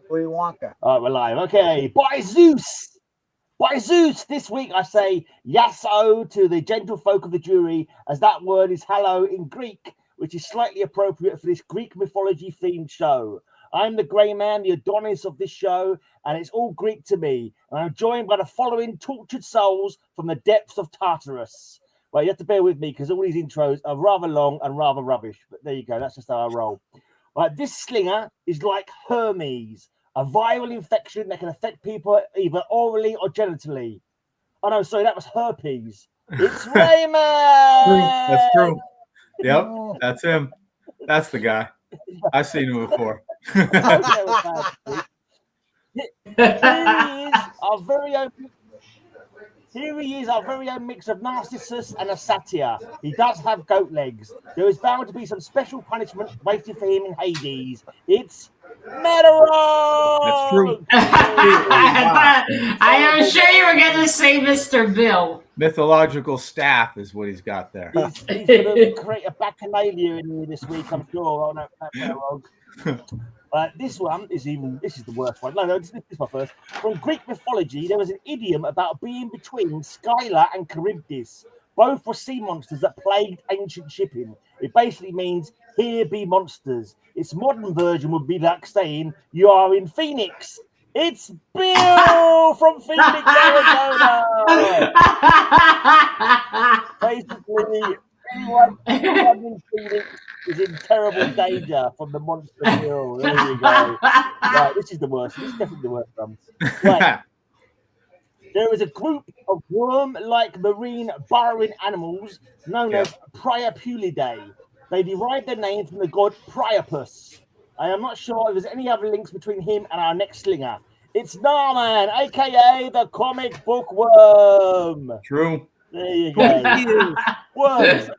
Willy Wonka. All right, we're live. Okay, by Zeus. By Zeus, this week I say Yassou to the gentlefolk of the jury, as that word is hello in Greek, which is slightly appropriate for this Greek mythology themed show. I'm the grey man, the Adonis of this show, and it's all Greek to me. And I'm joined by the following tortured souls from the depths of Tartarus. Well, you have to bear with me because all these intros are rather long and rather rubbish, but there you go. That's just how I roll. Right, this slinger is like Hermes, a viral infection that can affect people either orally or genitally. Oh no, sorry, that was herpes. It's Raymond. That's true. Yep, that's him. That's the guy. I've seen him before. Here he is, our very own mix of Narcissus and a satyr. He does have goat legs. There is bound to be some special punishment waiting for him in Hades. It's Meteor! That's true. I am sure you were going to say Mr. Bill. Mythological staff is what he's got there. He's going to create a bacchanalia in here this week, I'm sure. Oh, no, wrong. This is the worst one. No, this is my first. From Greek mythology, there was an idiom about being between Scylla and Charybdis. Both were sea monsters that plagued ancient shipping. It basically means, here be monsters. Its modern version would be like saying, you are in Phoenix. It's Bill from Phoenix, Arizona. Basically, everyone in Phoenix is in terrible danger from the monster Bill. There you go. Right, this is the worst. This is definitely the worst one. Right. There is a group of worm-like marine burrowing animals known as Priapulidae. They derive their name from the god Priapus. I am not sure if there's any other links between him and our next slinger. It's Narman, aka the comic book worm. True. There you go. Worms.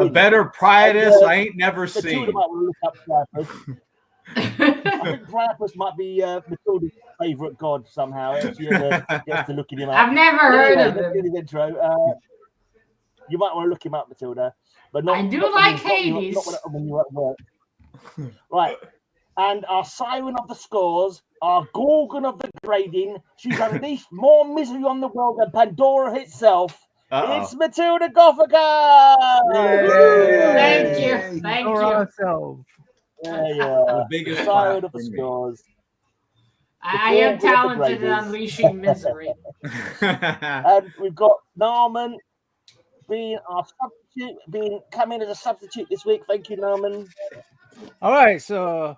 A better Priatus I ain't never seen. I think Priapus might be Matilda's favourite god somehow. She gets to looking him up. I've never heard of him. Intro. You might want to look him up, Matilda. But not, I do not like Hades. Not when you're at work. Right. And our siren of the scores, our Gorgon of the grading, she's unleashed more misery on the world than Pandora itself. It's Matilda Gothica! Thank you. Thank you. Ourselves. There you are. The biggest siren of the scores. I am talented at unleashing misery. And we've got Narman being our substitute, coming as a substitute this week. Thank you, Narman. All right, so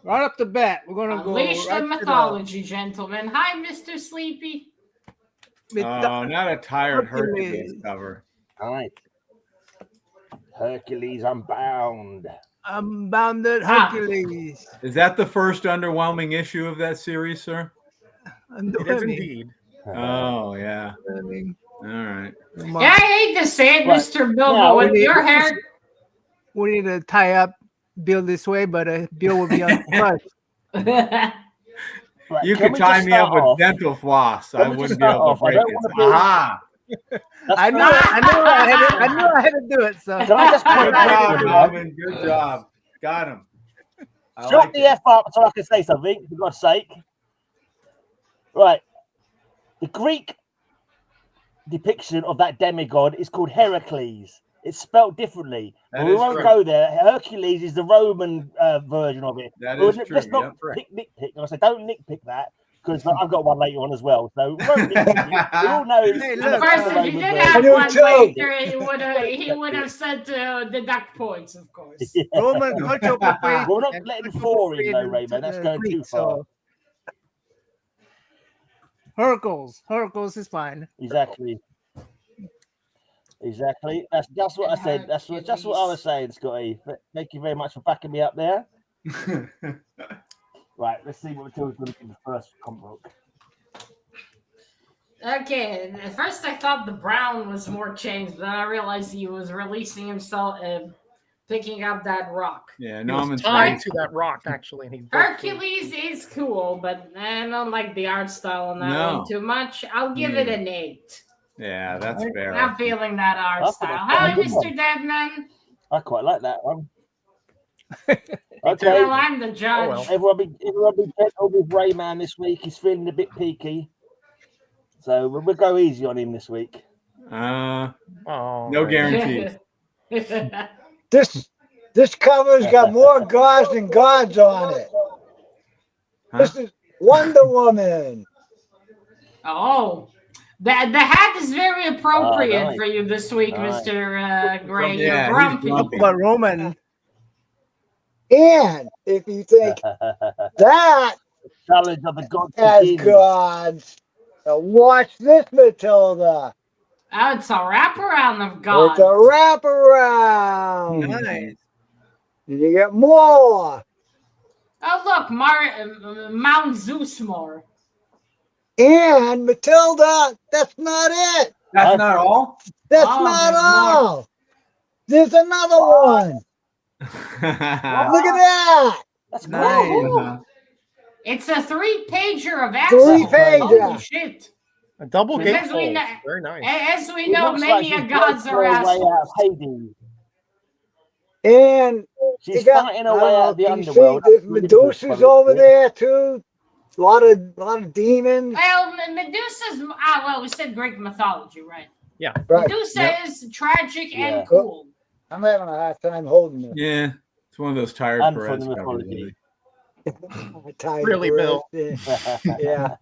right up the bat, we're going to go. Unleash the mythology, gentlemen. Hi, Mr. Sleepy. Oh, not a tired Hercules cover. All right. Hercules Unbound. Unbounded Hercules. Is that the first underwhelming issue of that series, sir? It is indeed. Oh, yeah. All right. Yeah, I hate to say it, Mr. Bill, but with your hair... We need to tie up Bill this way, but Bill will be on the front. Right, you could tie me up with dental floss. I wouldn't be able to break it. Aha! I knew I had to do it. So can I just good job, Robin. Good job. Got him. Shut the F up so I can say something, for God's sake. Right. The Greek depiction of that demigod is called Heracles. It's spelled differently. But we won't go there. Hercules is the Roman version of it. That is true. Let's not nitpick. I say don't nitpick that, because I've got one later on as well. So we won't nitpick. We all know. Hey, look, first, if you did have one later, he would have said to deduct points, of course. Roman cultural appropriation. We're not letting four in, though, Raymond. That's going too far. Hercules is fine. Exactly. That's just what I said. That's just what I was saying, Scotty. Thank you very much for backing me up there. Right, let's see what Matilda's going to do the first comic book. Okay, at first I thought the Brown was more changed, but I realized he was releasing himself and picking up that rock. Yeah, Norman's tied to that rock, actually. And he Hercules is cool, but I don't like the art style on that one too much. I'll give it an 8. Yeah, that's fair. Not feeling that art style. Hi, Mr. Deadman. I quite like that one. Okay. Well, I'm the judge. well. Everyone be gentle with Rayman this week. He's feeling a bit peaky. So we'll go easy on him this week. No Oh, guarantees. This cover's got more gods than gods on it. Huh? This is Wonder Woman. Oh, the hat is very appropriate nice. for you this week, Nice. Mr. Gray. Yeah, You're he's grumpy. grumpy. But Roman, And if you think that Challenge of the gods has begins. gods, watch this, Matilda. Oh, it's a wraparound of It's gods. a wraparound. nice. And you get more. Oh, look, Mount Zeus more. And Matilda, that's not it. That's not all. That's Oh, not there's all. There's another one. Look at that. That's Nice. cool. It's a 3-pager of access. 3-pager. Holy shit. a double Because gate we fold. know- Very nice. As we It know, looks many like of she's gods fighting are her way out of assholes. Hades. And She's you got, fighting I her don't way know out of the if you underworld. see, there's That's really Medusa's cool. over there too. A lot of demons. Well, Medusa's, we said Greek mythology, right? Right. Medusa Yep. is tragic Yeah. and cool. I'm having a hard time holding this. Yeah, it's one of those tired And Perez from the covers. mythology. Tired Really, bird. Bill? Yeah.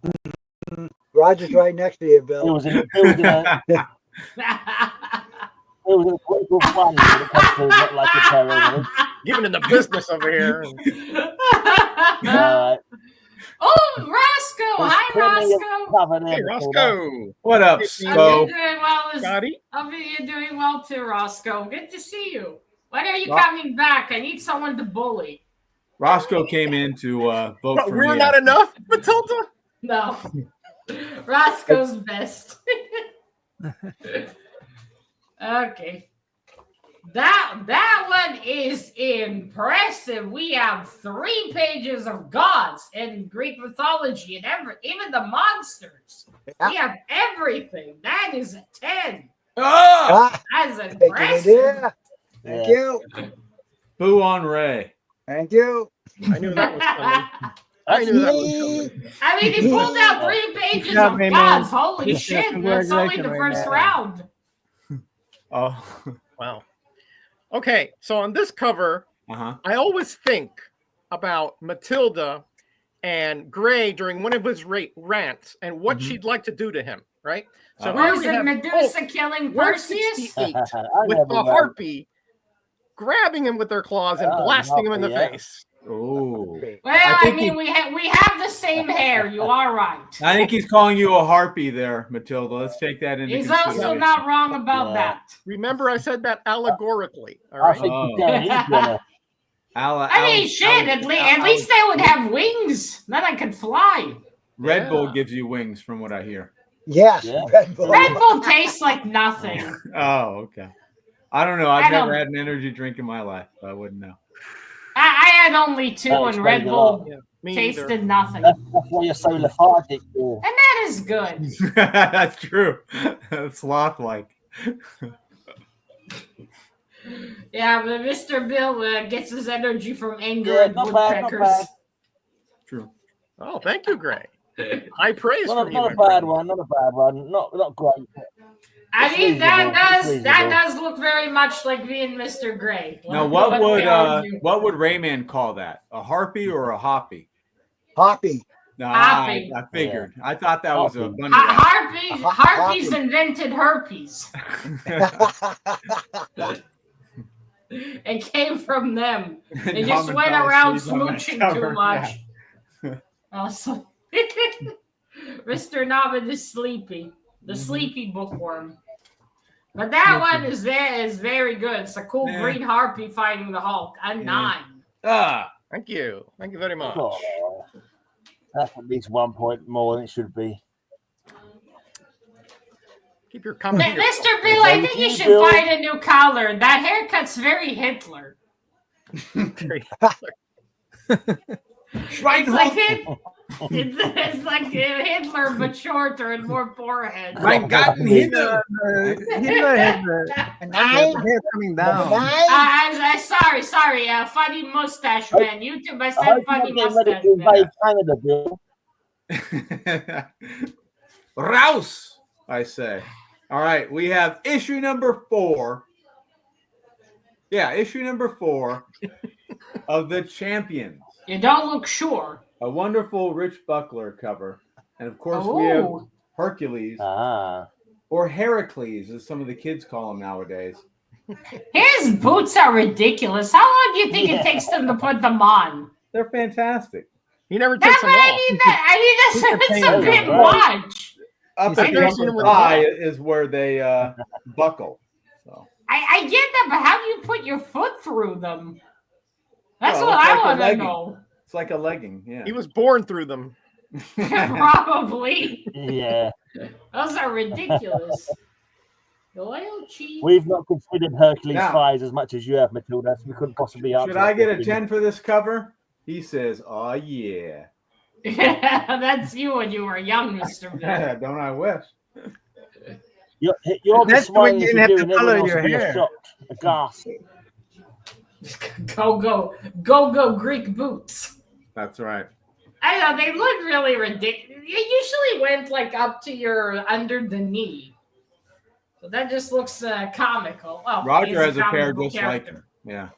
Roger's right next to you, It Bill. was in a political fun when it comes to not like a terrorist. Giving in the business over here. Oh, Roscoe! Hi, Roscoe. Hey, Roscoe. What up, Hope Sco? you're doing well. Scotty. Hope you're doing well too, Roscoe. Good to see you. When are you Ro- coming back? I need someone to bully. Roscoe came in to vote But for we're me. not enough, Matilda. No, Roscoe's best. Okay. That one is impressive. We have 3 pages of gods in Greek mythology and even the monsters. Yeah. We have everything. That is a 10. Ah! That's Thank you, impressive. dear. Thank you. Boo on Ray. Thank you. I knew that was coming. I knew that was coming. I mean, he pulled out 3 pages job, of Rayman. gods. Holy Good shit. job. That's only the Congratulations, first Rayman. round. Oh. Wow. Okay, so on this cover, I always think about Matilda and Gray during one of his rants and what she'd like to do to him, right? So here Was we it have Medusa killing Perseus? 168 with the harpy grabbing him with their claws and blasting him in the face. Oh. Well, I mean, we have the same hair. You are right. I think he's calling you a harpy there, Matilda. Let's take that into He's consideration. also not wrong about that. Remember, I said that allegorically. All I right. think you're going easy. I mean, shit. At least they would have wings. Then I could fly. Red Bull gives you wings, from what I hear. Yes. Yeah. Red Bull. Red Bull tastes like nothing. Oh, okay. I don't know. I've never had an energy drink in my life. I wouldn't know. I had only 2, That and Red explains a Bull Yeah, me tasted either. nothing. That's why you're so lethargic. And that is good. That's true. Sloth-like. Yeah, but Mr. Bill gets his energy from anger Yeah, and not bad, not woodpeckers. bad. True. Oh, thank you, Gray. High praise Not from you. a bad one. Not a bad one. Not great. I It's mean, that reasonable. does look very much like me and Mr. Gray. Now, What we argue. what would Rayman call that? A harpy or a hoppy? Hoppy. No, Hoppy. I figured. I thought that was a Hoppy. bunny rabbit. Harpies invented herpes. It came from them. They just went around smooching too much. Also, Mr. Nobbin is sleepy. The sleepy bookworm. But that one is very good. It's a cool green harpy fighting the Hulk. A 9. Ah, Thank you. Thank you very much. Oh, that's at least 1 point more than it should be. Keep your comment. Mr. Bill, I think you should find a new collar. That haircut's very Hitler. It's like It's like Hitler, but shorter and more forehead. Mein Gott, Hitler. Hitler had the hair coming down. Sorry, funny mustache man. YouTube, I said funny mustache man. Invade Canada, Bill. Rouse, I say. All right, we have issue number 4. Yeah, issue number 4 of the Champions. You don't look sure. A wonderful Rich Buckler cover. And of course, we have Hercules. Or Heracles, as some of the kids call him nowadays. His boots are ridiculous. How long do you think it takes them to put them on? They're fantastic. He never takes them off. It's a bit much. Up at the thigh is where they buckle. So I get that, but how do you put your foot through them? That's what I want to know. It's like a legging, yeah. He was born through them. Probably. Yeah. Those are ridiculous. Loyal cheese. We've not considered Hercules' thighs as much as you have, Matilda. So we couldn't possibly answer. Should I get a 10 for this cover? He says, "Oh yeah." That's you when you were young, Mr. Bill. Don't I wish? You're That's when you didn't have to color your hair. Shocked, aghast. Go Greek boots. That's right. I know they look really ridiculous. They usually went like up to your under the knee, so that just looks comical. Well, Roger has a pair just like him. Yeah.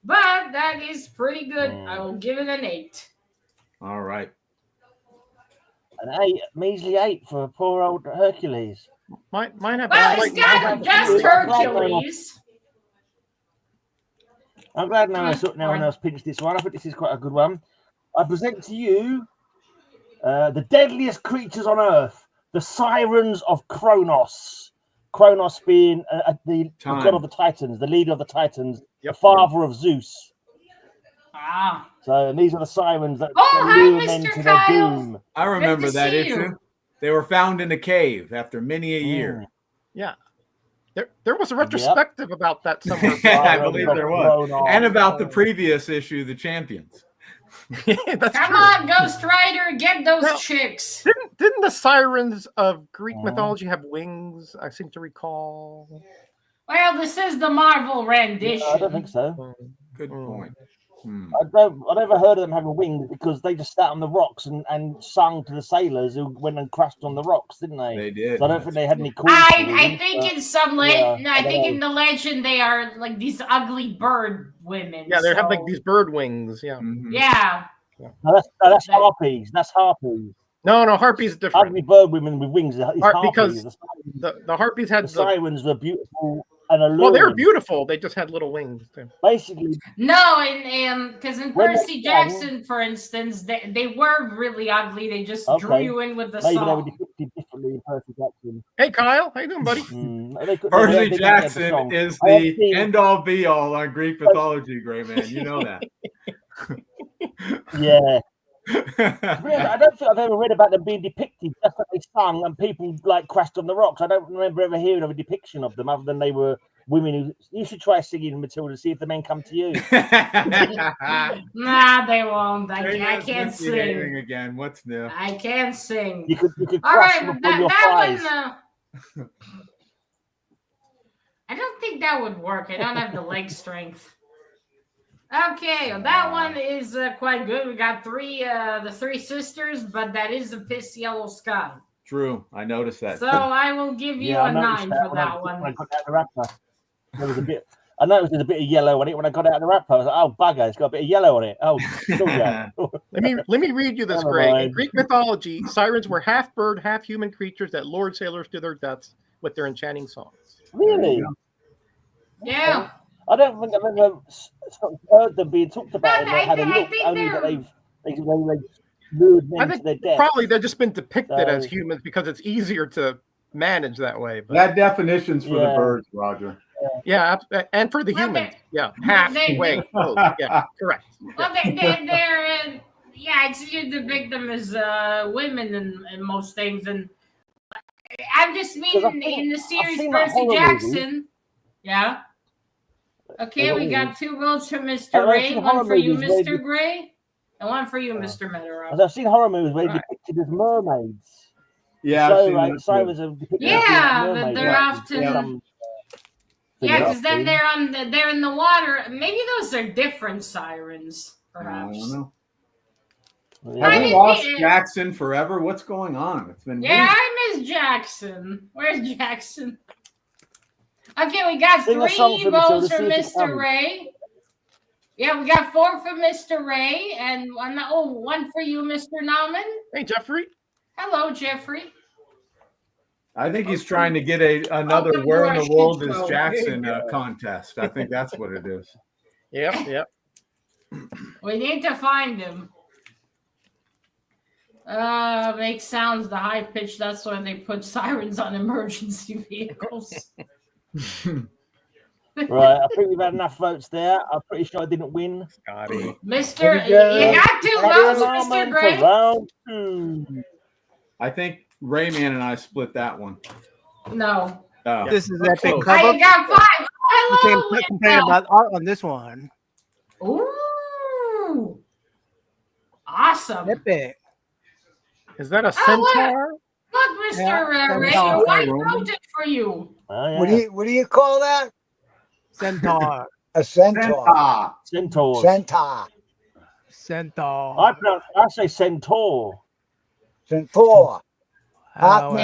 But that is pretty good. I will give it an 8. All right. An 8, measly 8 for poor old Hercules. Mine have. Well, it's not just Hercules. I'm glad no one else pinched this one. I think this is quite a good one. I present to you the deadliest creatures on Earth, the Sirens of Kronos. Kronos being the god of the Titans, the leader of the Titans, the father of Zeus. So these are the sirens that lure men to their doom. I remember that issue. They were found in a cave after many a year. Yeah. There was a retrospective about that somewhere. I believe there was. And about the previous issue, The Champions. Come on, Ghost Rider, get those chicks. Didn't the sirens of Greek mythology have wings? I seem to recall. Well, this is the Marvel rendition. I don't think so. Good point. I never heard of them having wings because they just sat on the rocks and sung to the sailors who went and crashed on the rocks, didn't they? They did. So I don't think they had any cool. I think in some I think in the legend they are like these ugly bird women. Yeah, they have like these bird wings. Yeah. Yeah. No, that's harpies. That's harpies. No, harpies is different. Ugly bird women with wings. Because the harpies had the sirens were beautiful. And well, they were beautiful. They just had little wings. Too. Basically, no, because in Percy Jackson, for instance, they were really ugly. They just drew you in with the song. Maybe they were depicted differently in Percy Jackson. Hey, Kyle, how you doing, buddy? Percy Jackson is the end-all, be-all on Greek mythology, Gray Man. You know that. Yeah. I don't think I've ever read about them being depicted just like they sung and people like crashed on the rocks. I don't remember ever hearing of a depiction of them other than they were women who. You should try singing, Matilda, see if the men come to you. Nah, they won't. I can't sing again. What's new? I can't sing. You could all right, that one. I don't think that would work. I don't have the leg strength. Okay, that one is quite good. We got the three sisters, but that is a piss yellow sky. True, I noticed that. So I will give you a 9 for that one. When I got out of the wrapper, there was a bit. I noticed there's a bit of yellow on it. When I got out of the wrapper, I was like, "Oh bugger, it's got a bit of yellow on it." Oh, yeah. Let me read you this, Greg. In Greek mythology, sirens were half bird, half human creatures that lured sailors to their deaths with their enchanting songs. Really? Yeah. I don't think I've ever heard them being talked about. They had a look only that they lured men to their death. Probably they've just been depicted as humans because it's easier to manage that way. But... That definition's for the birds, Roger. Yeah, and for the humans. Yeah, halfway. Yeah, correct. Well, they're it's you depict them as women in most things, and I'm just meaning in the series Percy Jackson. Yeah. Okay, we got 2 votes for Mr. Ray, 1 for you, Mr. Gray. And one for you, Mr. Meteor. I've seen horror movies where they're depicted as mermaids. Yeah, so like sirens are depicted as mermaids. They're often. Yeah, because then they're in the water. Maybe those are different sirens, perhaps. I don't know. Yeah. Have we lost Jackson forever? What's going on? It's been weeks. I miss Jackson. Where's Jackson? Okay, we got 3 votes for Mr. Ray. Yeah, we got 4 for Mr. Ray and one for you, Mr. Nauman. Hey, Jeffrey. Hello, Jeffrey. I think he's trying to get another "Where in the World is Jackson" contest. I think that's what it is. Yep. We need to find him. Make sounds the high pitch. That's why they put sirens on emergency vehicles. Right, I think we've had enough votes there. I'm pretty sure I didn't win. Scotty. Mr. You got 2 votes, Mr. Gray. Round 2. I think Rayman and I split that one. No. Oh. This is epic cover. I got 5. Hello. You can't complain about art on this one. Ooh. Awesome. Epic. Is that a centaur? Look, Mr. Ray, your wife wrote it for you. Oh, yeah. What do you call that? Centaur. A centaur. Centaur. Centaur. I say centaur. Centaur. I'm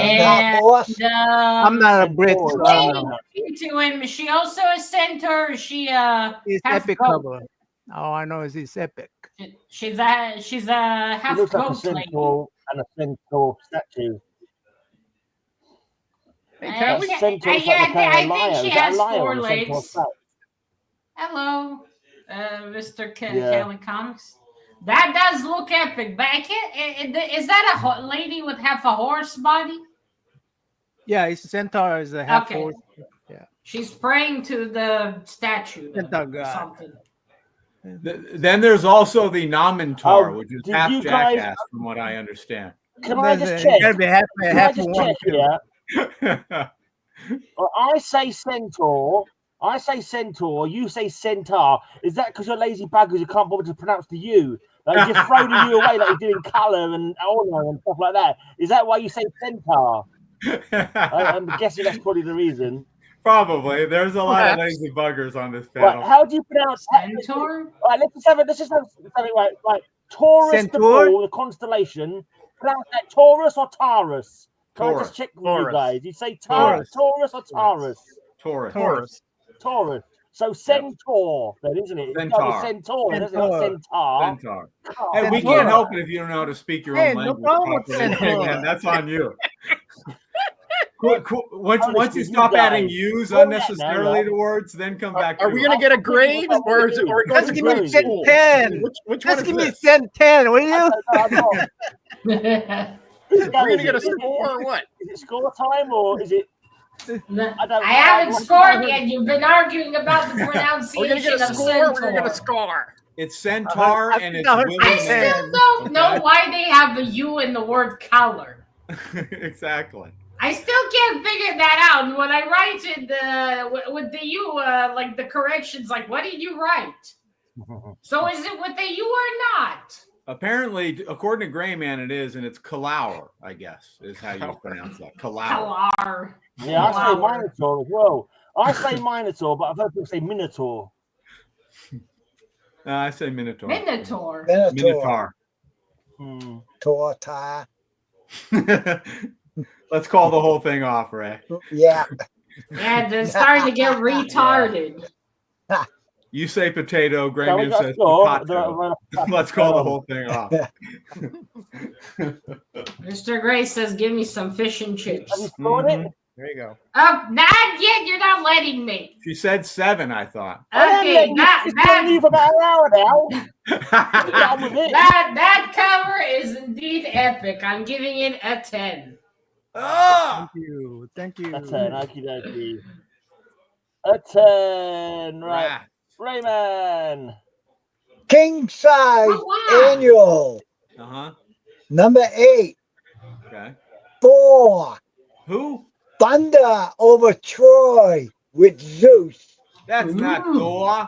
not a Brit. She also a centaur. She It's epic cover. All I know is it's epic. She's a half she looks like a centaur and a centaur statue. I think she has 4 legs. Hello, Mr. Kelly Comics. That does look epic. Is that a lady with half a horse body? Yeah, it's a centaur. Is a half horse. Yeah. She's praying to the statue. Centaur god. Something. Then there's also the Nomentor, which is half jackass, from what I understand. Can I just check? Well, I say centaur. You say centaur. Is that because you're lazy buggers? You can't bother to pronounce the U. Like you're throwing the U away, like you're doing Kal-El and honor and stuff like that. Is that why you say centaur? I'm guessing that's probably the reason. Probably. There's a lot of lazy buggers on this panel. Right, how do you pronounce centaur? Right, let's just have something right. Taurus, the bull, the constellation. Pronounce that Taurus or Tartarus? Can I just check with you guys? You say Taurus or Tartarus? Taurus. So centaur, then, isn't it? Centaur. Centaur. Hey, we can't help it if you don't know how to speak your own language. Man, that's on you. Once you stop adding U's unnecessarily to words, then come back. Are we going to get a grade, or is it? Let's give me 10. Which Let's one give is me 10, will you? We're going to get a score or what? Is it score time or is it? I haven't scored yet. You've been arguing about the pronunciation. We're going to get a score. We're going to get a score. It's centaur and it's I still don't know why they have a U in the word color. Exactly. I still can't figure that out. And when I write it with the U, like the corrections, like, what did you write? So is it with the U or not? Apparently, according to Greyman, it is, and it's Kal-El, I guess, is how you pronounce that. Kal-El. Yeah, I say Minotaur as well. I say Minotaur, but I've heard people say Minotaur. I say Minotaur. Minotaur. Torta. Let's call the whole thing off, Ray. Yeah. Yeah, they're starting to get retarded. You say potato, Greyman says potato. Let's call the whole thing off. Mr. Gray says, give me some fish and chips. Have you scored it? There you go. Oh, not yet. You're not letting me. She said 7, I thought. Okay, that for about an hour now. that cover is indeed epic. I'm giving it a 10. Oh! Thank you. A 10, okie a 10, right. Rayman. King size annual. Number 8. Okay. Thor. Who? Thunder over Troy with Zeus. That's not Thor.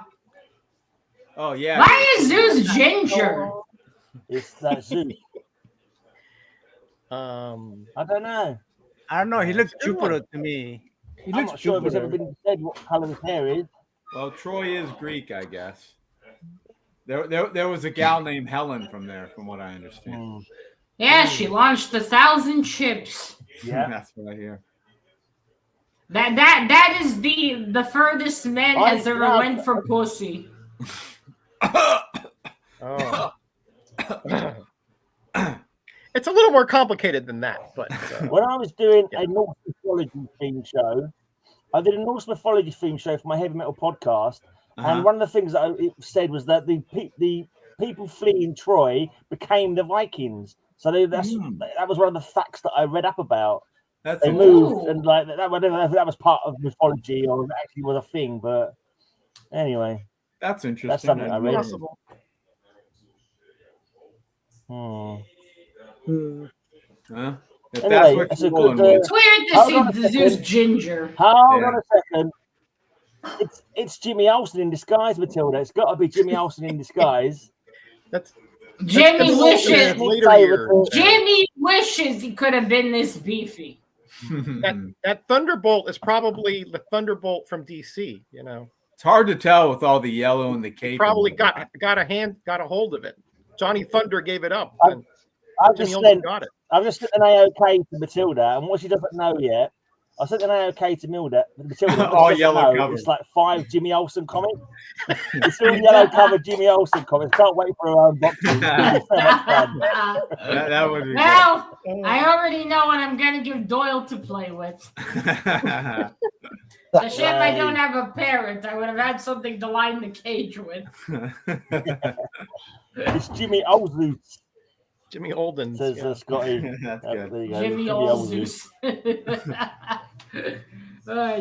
Oh, yeah. Why is Zeus ginger? It's that Zeus. I don't know. I don't know. He looks Jupiter to me. I'm not sure if it's ever been said what colour his hair is. Well, Troy is Greek, I guess. There was a gal named Helen from there, from what I understand. Yeah, she launched 1,000 ships. Yeah, that's what I hear. That is the furthest man has ever went for pussy. Oh. It's a little more complicated than that, but when I was doing a Norse mythology theme show, I did a Norse mythology theme show for my heavy metal podcast, and one of the things that it said was that the people fleeing Troy became the Vikings. So that was one of the facts that I read up about. They moved, and like that was part of mythology, or actually was a thing. But anyway, that's interesting. That's something I read. Possible. Huh? Anyway, it's weird to see Zeus ginger. Hold on a second. It's Jimmy Olsen in disguise, Matilda. It's got to be Jimmy Olsen in disguise. Jimmy wishes he could have been this beefy. that Thunderbolt is probably the Thunderbolt from DC. You know, it's hard to tell with all the yellow and the cape. He probably got a hold of it. Johnny Thunder gave it up. I've just sent an AOK to Matilda, and what she doesn't know yet, I sent an AOK to Matilda. All yellow covered. It's like 5 Jimmy Olsen comics. It's all yellow covered Jimmy Olsen comics. Can't wait for her unboxing. That would be well, I already know what I'm going to give Doyle to play with. The shame I don't have a parrot. I would have had something to line the cage with. It's Jimmy Olsen. Jimmy Olden says Scotty. Jimmy Olsen.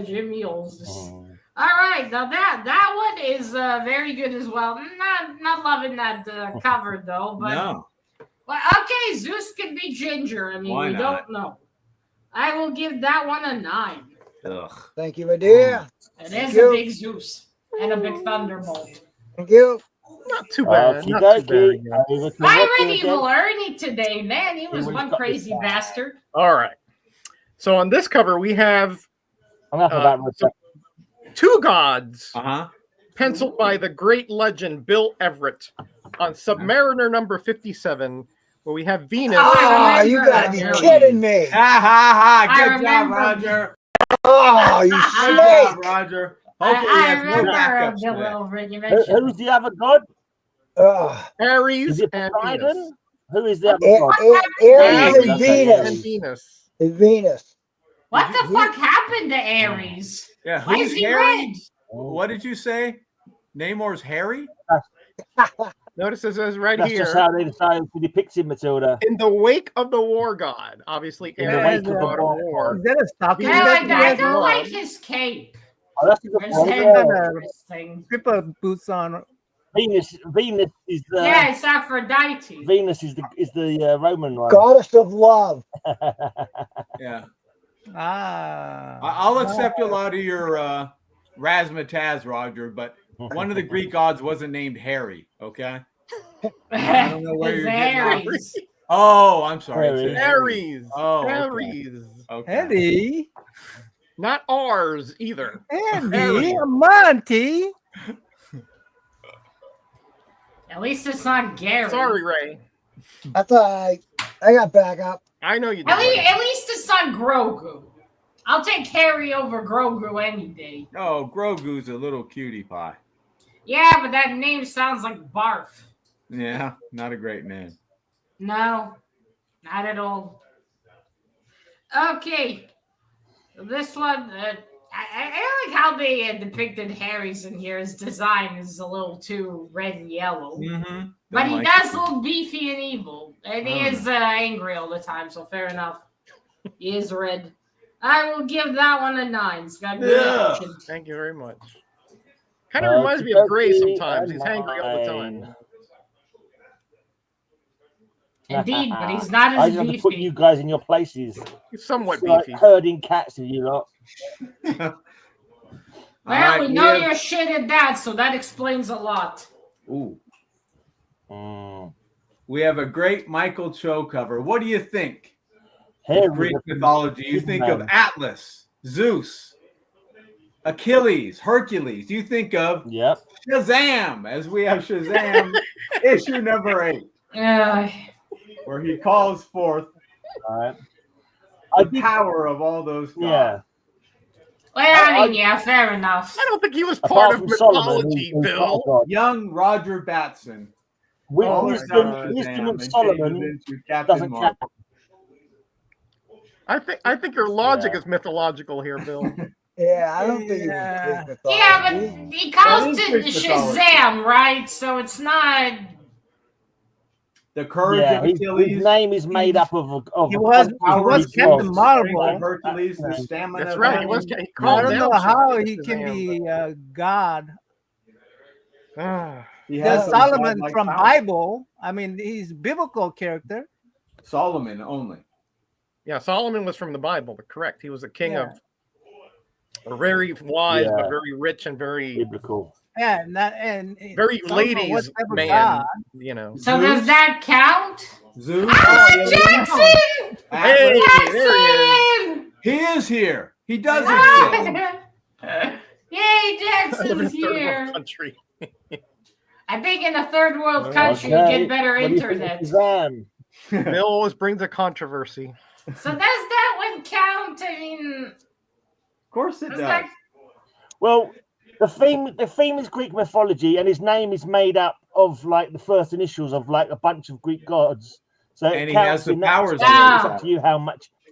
Jimmy Olsen. All right, now that one is very good as well. Not loving that cover though, but no. Well, okay, Zeus can be ginger. I mean, we don't know. I will give that one a 9. Ugh. Thank you, my dear. It is a big Zeus and a big Thunderbolt. Thank you. Not too bad. Not too bad. I read Evil Ernie today, man. He was one crazy bastard. All right. So on this cover, we have 2 gods penciled by the great legend Bill Everett on Submariner number 57, where we have Venus. Oh, you gotta be kidding me. Good job, Roger. Oh, you snake. Roger. I remember Bill Everett. Who's the other god? Aries and Venus. Who is the other god? Aries and Venus. Venus. What the fuck happened to Aries? Yeah, why is he red? What did you say? Namor's Harry? Notice it says right That's here. That's just how they decided to depict him, Matilda. In the wake of the war god. Obviously, Aries is the god of war. Is that a stocking? I don't like his cape. Oh, that's a good one. Triple boots on. Venus is the it's Aphrodite. Venus is the Roman one. Goddess of love. Yeah. I'll accept a lot of your razzmatazz, Roger, but one of the Greek gods wasn't named Harry. Okay. I don't know where you're getting Aries. Oh, I'm sorry. Aries. Oh, Aries. Okay. Eddie. Not ours either. Andy, Monty. At least it's not Gary. Sorry, Ray. I thought I got back up. I know you did. At least it's not Grogu. I'll take Harry over Grogu any day. Oh, Grogu's a little cutie pie. Yeah, but that name sounds like barf. Yeah, not a great name. No, not at all. Okay. This one, I like how they depicted Harry's in here. His design is a little too red and yellow. Mm-hmm. But he does look beefy and evil. And he is angry all the time, so fair enough. He is red. I will give that one a 9. It's got good action. Thank you very much. Kind of reminds me of Gray sometimes. He's angry all the time. Indeed, but he's not as I just have to put beefy. you guys in your places. He's somewhat It's like beefy. herding cats with you lot. Well, we know you're shit at that, so that explains a lot. Ooh. we have a great Michael Cho cover. What do you think? Greek mythology. You think of Atlas, Zeus, Achilles, Hercules. You think of Shazam, as we have Shazam issue number 8, where he calls forth the power of all those gods. Yeah. Well, fair enough. I don't think he was part of mythology, Bill. Young Roger Batson. Wisdom of Solomon doesn't count. I think your logic is mythological here, Bill. Yeah, I don't think it's Greek mythology. Yeah, but he calls it Shazam, right? So it's not the courage of Achilles. His name is made up of he was Captain Marvel. Hercules, the stamina. That's right. I don't know how he can be God. There's Solomon from Bible. I mean, he's a biblical character. Solomon only. Yeah, Solomon was from the Bible, but correct. He was a king of a very wise, but very rich and very biblical. Yeah, and very ladies man. God. You know. So Zeus? Does that count? Zeus. Jackson! Hey, Jackson! He is here. He does exist. Yay, Jackson's here. Country. I think in a third world country you get better internet. Bill always brings a controversy. So does that one count? I mean, of course it does. Well, the theme is Greek mythology, and his name is made up of like the first initials of like a bunch of Greek gods. So and he has the powers. It's up to you how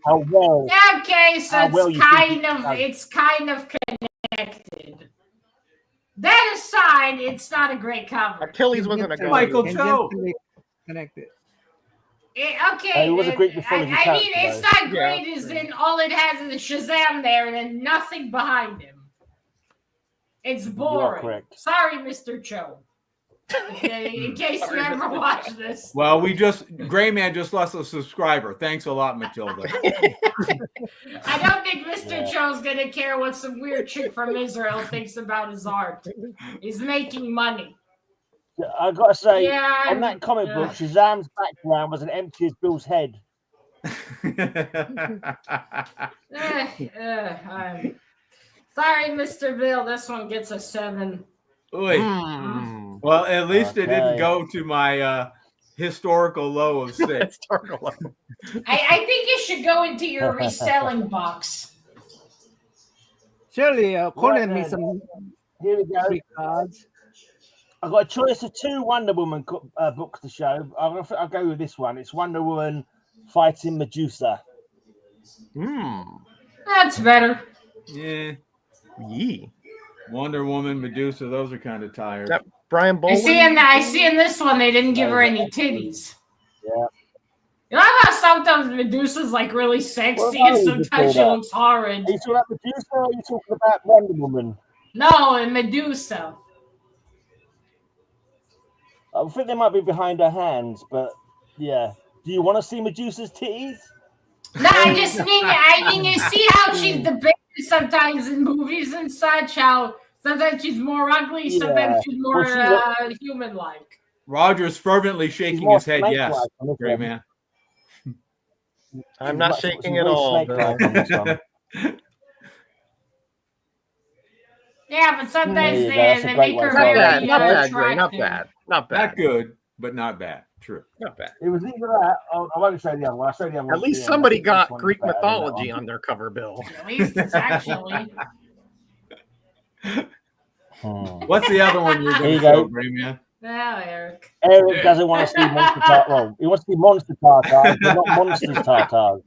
well. Okay, so it's kind of connected. That aside, it's not a great cover. Achilles wasn't a god. Michael Cho. Connected. Okay, it was a Greek mythology I mean, it's not great as in all it has is Shazam there and then nothing behind him. It's boring. Sorry, Mr. Cho. In case you ever watch this. Well, Greyman just lost a subscriber. Thanks a lot, Matilda. I don't think Mr. Cho's gonna care what some weird chick from Israel thinks about his art. He's making money. I gotta say, on that comic book, Shazam's background was an empty as Bill's head. Sorry, Mr. Bill. This one gets a 7. Well, at least it didn't go to my historical low of 6. I think it should go into your reselling box. Surely, calling me some. Here we go. Cards. I've got a choice of 2 Wonder Woman books to show. I'll go with this one. It's Wonder Woman fighting Medusa. That's better. Yeah. Wonder Woman, Medusa, those are kind of tired. That Brian Baldwin? I see in this one they didn't give her any titties. Yeah. You know how sometimes Medusa's like really sexy and sometimes she looks horrid? Are you talking about Medusa or are you talking about Wonder Woman? No, Medusa. I think they might be behind her hands, but yeah. Do you want to see Medusa's titties? No, I mean, you see how she's depicted sometimes in movies and such, how sometimes she's more ugly, sometimes she's more human-like. Roger's fervently shaking his head, yes. Great man. I'm not shaking at all. Yeah, but sometimes they make her very attractive. Not bad. Not good, but not bad. True. Not bad. It was either that. I won't show the other one. I'll show the other one. At least somebody got Greek mythology on their cover, Bill. At least it's actually. What's the other one you're going to show, Gray Man? Now, Eric. Eric doesn't want to see Monster Tartar. Well, he wants to see Monster Tartar, but not Monsters Tartar.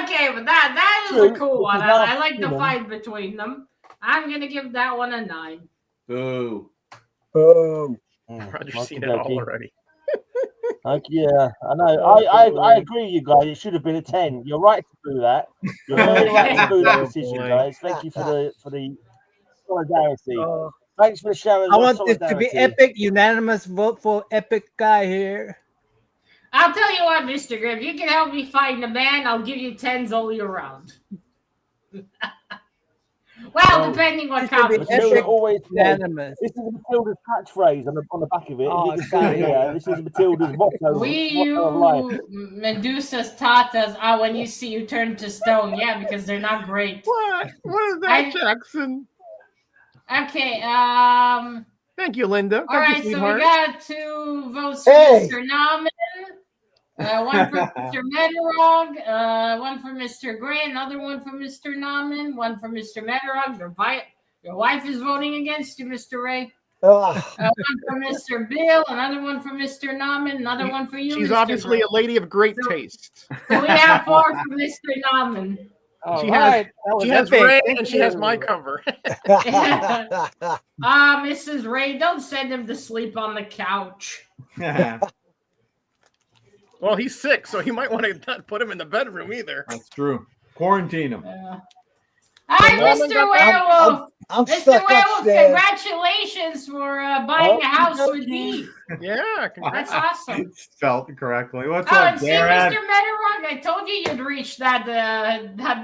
Okay, but that is a cool one. I like the fight between them. I'm going to give that one a 9. Boo. Roger's seen it all already. Yeah, I know. I agree with you guys. It should have been a 10. You're right to do that. You're very right to do that decision, guys. Thank you for the solidarity. Thanks for the show. I want this to be epic, unanimous vote for epic guy here. I'll tell you what, Mr. Grimm, you can help me find a man. I'll give you 10s all year round. Well, depending what copy. Matilda always unanimous. This is Matilda's catchphrase on the back of it. Oh, you can see it here. This is Matilda's motto. Medusa's tatas. When you see you turn to stone. Yeah, because they're not great. What is that, Jackson? Okay. Thank you, Linda. All right, so we got 2 votes for Mr. Nauman. One for Mr. Metarog, one for Mr. Gray, another one for Mr. Nauman, one for Mr. Metarog. Your wife is voting against you, Mr. Ray. One for Mr. Bill, another one for Mr. Nauman, another one for you. She's Mr. obviously Gray. a lady of great taste. So we have 4 for Mr. Nauman. She has Ray and she has my cover. Mrs. Ray, don't send him to sleep on the couch. Well, he's sick, so you might want to not put him in the bedroom either. That's true. Quarantine him. Hi, Mr. Werewolf. Mr. Werewolf, congratulations for buying a house with me. Yeah, that's awesome. Spelled correctly. What's up, up, see, Darren? Mr. Metarog, I told you youuld reach that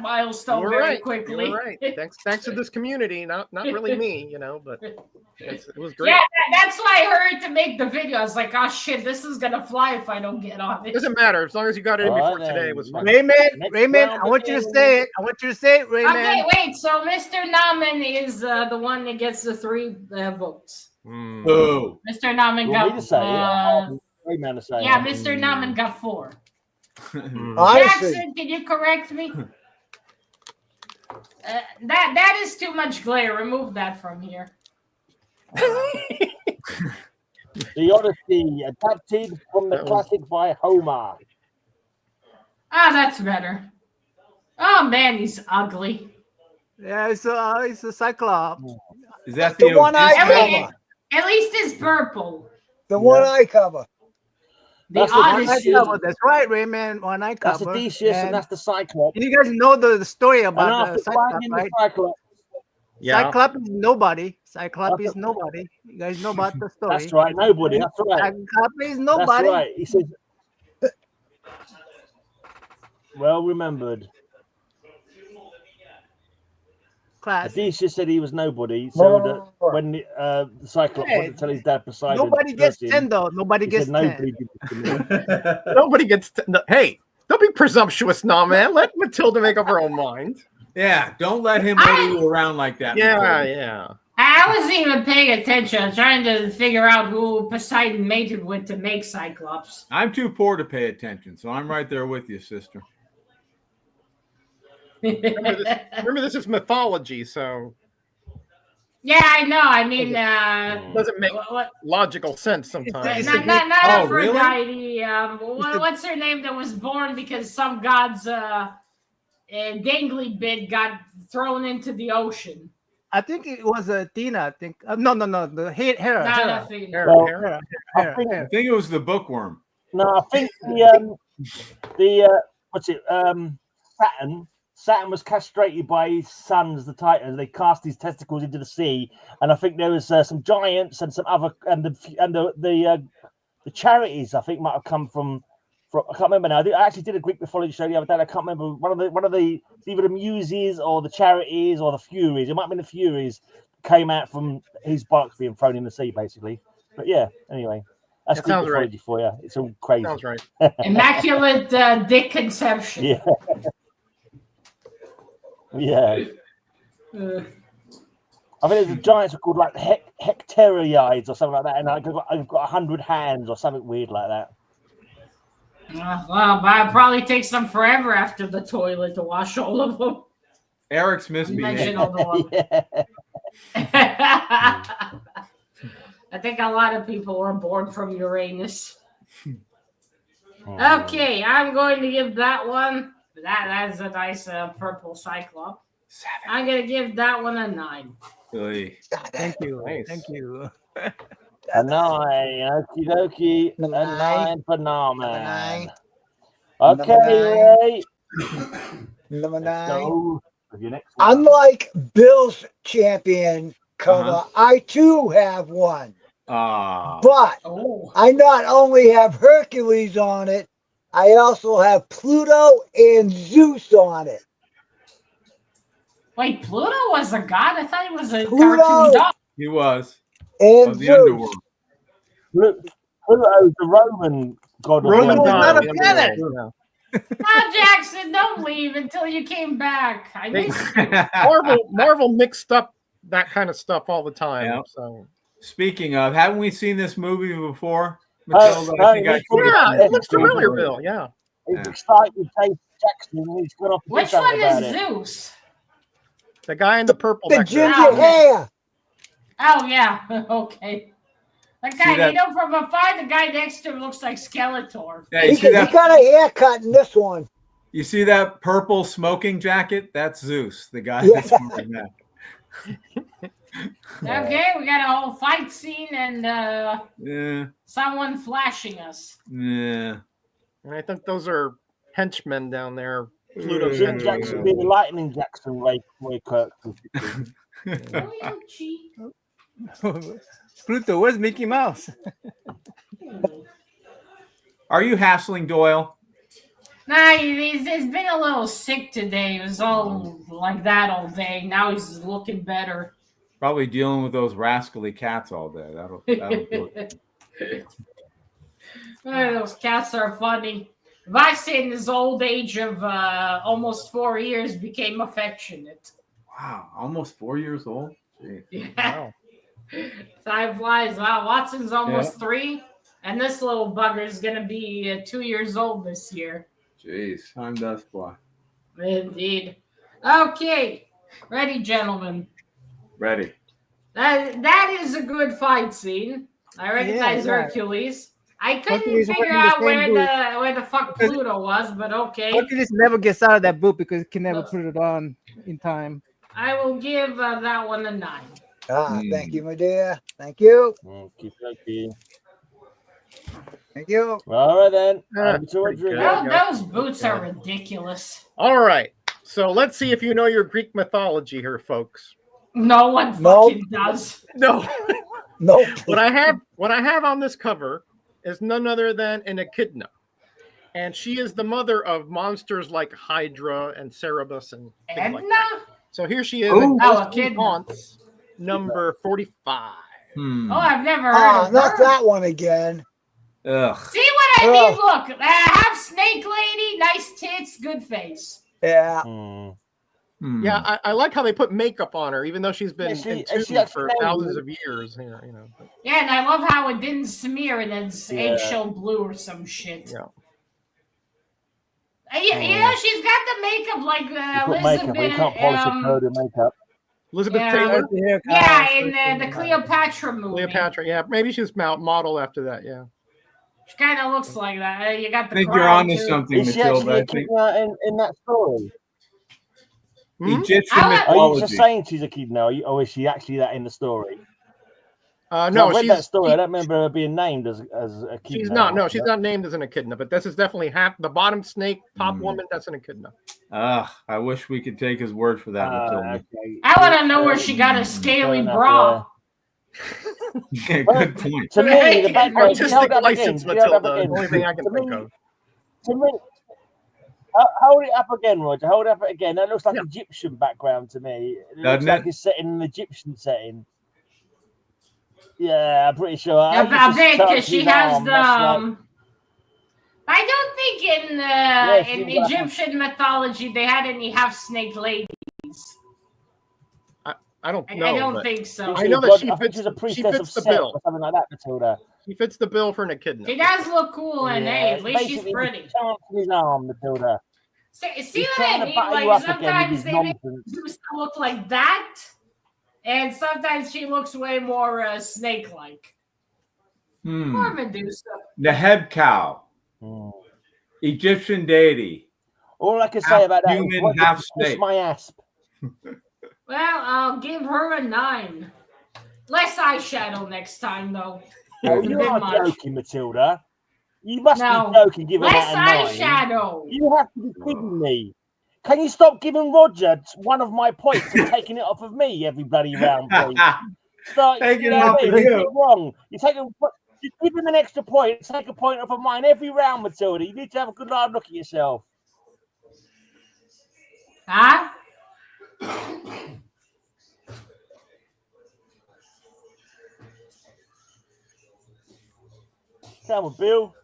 milestone very quickly. You're right. Thanks to this community, not really me, but it was great. Yeah, that's why I hurried to make the video. I was like, oh shit, this is gonna fly if I don't get on it. Doesn't matter as long as you got it in before today. It was fine. Raymond, I want you to say it. Raymond. Okay, wait. So Mr. Nauman is the one that gets the 3 votes. Oh. Mr. Nauman got. Yeah, Mr. Nauman got 4. Jackson, can you correct me? That is too much glare. Remove that from here. The Odyssey, adapted from the classic by Homer. That's better. Oh man, he's ugly. Yeah, it's a cyclops. Is that the one I cover? At least it's purple. The one I cover. The Odyssey. That's right, Raymond. One I cover. That's Odysseus and that's the Cyclops. You guys know the story about the Cyclops, right? Yeah. Cyclops is nobody. Cyclops is nobody. You guys know about the story. That's right, nobody. That's right. Cyclops is nobody. That's right. He says, well remembered. Class. Odysseus said he was nobody, so that when the Cyclops wanted to tell his dad Poseidon, nobody gets 10 though. Nobody gets 10. Nobody did this to me. Nobody gets 10. Hey, don't be presumptuous now, man. Let Matilda make up her own mind. Yeah, don't let him order you around like that. Yeah. I wasn't even paying attention. I was trying to figure out who Poseidon mated with to make Cyclops. I'm too poor to pay attention, so I'm right there with you, sister. Remember, this is mythology, so. Yeah, I know. I mean, doesn't make logical sense sometimes. Not Aphrodite. Really? What's her name that was born because some god's dangly bit got thrown into the ocean? I think it was Athena. I think no. The Hera. I think it was the bookworm. No, I think what's it? Saturn was castrated by his sons, the Titans. They cast his testicles into the sea, and I think there was some giants and some other and the charities. I think might have come from. I can't remember now. I actually did a Greek mythology show the other day. I can't remember one of the either the Muses or the charities or the Furies. It might have been the Furies came out from his box being thrown in the sea, basically. But yeah, anyway, that's Greek mythology for you. It's all crazy. Sounds right. Immaculate dick conception. Yeah. Yeah. I think the giants are called like hecteriides or something like that, and I've got 100 hands or something weird like that. Well, but it probably takes them forever after the toilet to wash all of them. Eric's misbehaving. I think a lot of people were born from Uranus. Okay, I'm going to give that one. That's a nice purple Cyclops. 7. I'm going to give that one a 9. Thank you. Nice. Thank you. A 9. Okie dokie. A 9 for Norman. Okay, Ray. Number 9. Go with your next one. Unlike Bill's champion cover, I too have one. But I not only have Hercules on it, I also have Pluto and Zeus on it. Wait, Pluto was a god? I thought he was a Pluto. cartoon dog. He was. And Of the underworld. Pluto, the Roman god of Roman the god not of a the planet. underworld, Oh, Jackson, don't leave until you came back. I missed you. yeah. Marvel mixed up that kind of stuff all the time. Yep. So Speaking of, haven't we seen this movie before? Oh, Matilda, I think I yeah, it looks familiar, Bill. Yeah. It's exciting to take Jackson and he's got off to do Which something one about is it. Zeus? The guy in the purple. the back there. ginger hair. Oh, yeah. Okay. That guy, that- you know, from afar, the guy next to him looks like Skeletor. Yeah, He you see that? got a haircut in this one. You see that purple smoking jacket? That's Zeus, the guy Yeah. that's wearing that. Okay, we got a whole fight scene and Yeah, someone flashing us. yeah. And I think those are henchmen down there. Pluto's Jim henchmen. Jackson being the Lightning Jackson, Ray Kirk. Oh, you cheat. Pluto, where's Mickey Mouse? Are you hassling Doyle? Nah, he's been a little sick today. He was all like that all day. Now he's looking better. Probably dealing with those rascally cats all day. That'll do it. Those cats are funny. Vice in his old age of almost 4 years became affectionate. Wow, almost 4 years old. Gee. Yeah. Wow. Time flies. Wow, Watson's almost 3, and this little bugger's gonna be 2 years old this year. Jeez, time does fly. Indeed. Okay, ready, gentlemen. Ready. That is a good fight scene. I recognize Yeah. Hercules. I couldn't Hercules figure wearing the out same where the fuck Pluto was, but okay. Hercules never gets out of that boot because he can never put it on in time. I will give that one a 9. Thank you, my dear. Thank you. Okay. Thank you. All right then. Pretty good. Those boots are ridiculous. All right. So let's see if you know your Greek mythology here, folks. No one fucking does. No. Nope. What I have on this cover is none other than an echidna. And she is the mother of monsters like Hydra and Cerberus and things like that. So here she is. Echidna. Number 45. Oh, I've never heard of not her. that one again. Ugh. See what I mean? Look, half snake lady, nice tits, good face. Yeah. Yeah, I like how they put makeup on her, even though she's been entombed for thousands of years. You know. Yeah, and I love how it didn't smear and it's eggshell blue or some shit. Yeah. You know, she's got the makeup like Elizabeth. Makeup, you can't polish a coat of makeup. Elizabeth Taylor? Yeah, in the Cleopatra movie. Cleopatra, yeah. Maybe she's model after that, yeah. She kind of looks like that. You got the I think crown, you're onto too. something, Is she Matilda. actually in that story? Egyptian Are you mythology. just saying she's a kid now, or is she actually that in the story? No, I read that story. I don't remember her being named as a kid. She's not. No, she's not named as an echidna, but this is definitely half the bottom snake, top woman. That's an echidna. I wish we could take his word for that, Matilda. Okay. I want to know where she got a scaly bra. Yeah, good point. To me, the background. Artistic license, Matilda. The only thing I can think of. To me, hold it up again, Roger. Hold it up again. That looks like Egyptian background to me. It looks like it's set in an Egyptian setting. Yeah, I'm pretty sure. Yeah, I bet because she has the. I don't think in Egyptian mythology they had any half snake ladies. I don't know. I don't think so. I know that she fits a priestess of the Set bill or something like that, Matilda. She fits the bill for an echidna. She does look cool, and hey, at least she's pretty. Chance in his arm, Matilda. See what I mean? Like sometimes they make Zeus look like that, and sometimes she looks way more snake-like. Or Medusa. The head cow. Egyptian deity. All I can say about that human, half snake. My asp. Well, I'll give her a 9. Less eyeshadow next time, though. Oh, you are joking, Matilda. You must be joking. Giving less that a 9. eyeshadow. You have to be kidding me. Can you stop giving Roger one of my points and taking it off of me every bloody round, please? Start taking it off of you. Wrong. You give him an extra point. Take a point off of mine every round, Matilda. You need to have a good hard look at yourself. Huh? Come on, Bill.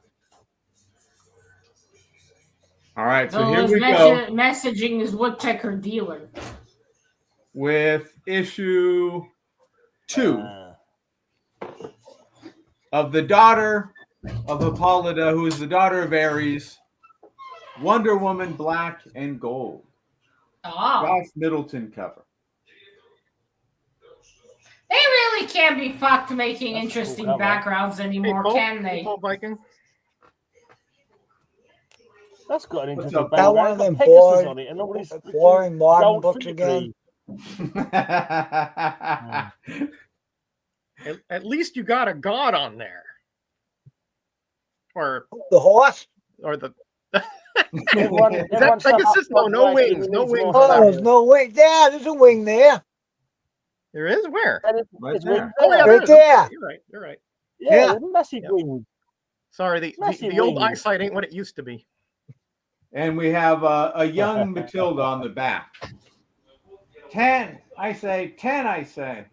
All right, so here we go. Messaging is woodpecker dealer. With issue 2 of the daughter of Hippolyta, who is the daughter of Ares, Wonder Woman Black and Gold. Josh Middleton cover. They really can't be fucked making interesting backgrounds anymore, can they? Viking. That's got an interesting background. One of them boring modern books again. At least you got a god on there. Or the horse? Or the Pegasus? No wings. No wings. Oh, there's no wing. Yeah, there's a wing there. There is? Where? Right there. Oh, yeah, right there. You're right. Yeah. Massive wing. Sorry, the old eyesight ain't what it used to be. And we have a young Matilda on the back. 10, I say. 10, I say.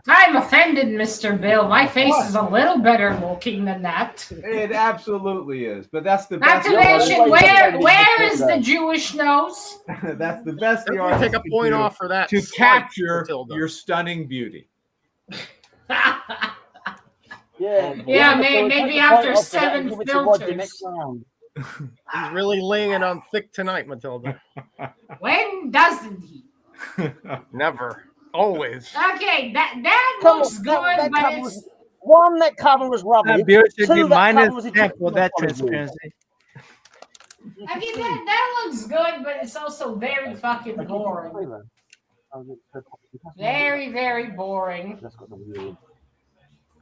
I'm offended, Mr. Bill. My face is a little better looking than that. It absolutely is, but that's the best. Not to mention, where is the Jewish nose? That's the best the artist take a point off for that to capture your stunning beauty. Yeah, maybe after 7 filters. He's really laying it on thick tonight, Matilda. When doesn't he? Never. Always. Okay, that looks good, but it's... One, that cover was rubbish. Bill should be -10 for that transparency. Okay, that looks good, but it's also very fucking boring. Very, very boring. That's got the weird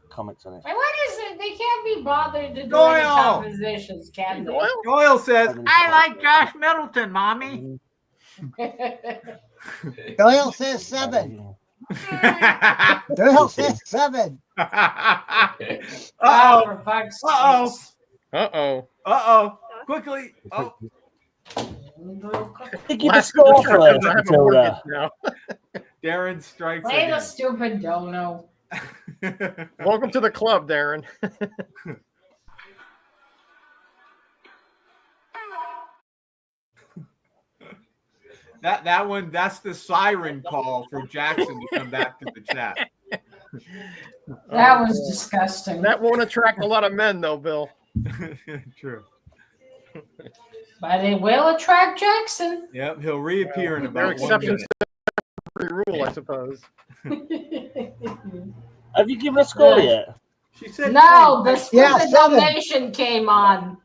comics on it. And what is it? They can't be bothered to do any compositions, can they? Doyle says, I like Josh Middleton, Mommy. Doyle says 7. Doyle says 7. Uh-oh. Quickly. Oh. Give a score for it, Darren strikes Play again. the stupid dono. Welcome to the club, Darren. That one, that's the siren call for Jackson to come back to the chat. That was disgusting. That won't attract a lot of men, though, Bill. True. But it will attract Jackson. Yep, he'll reappear in about 1 minute. Rule, I suppose. Have you given a score yet? She said no. The stupid donation came on.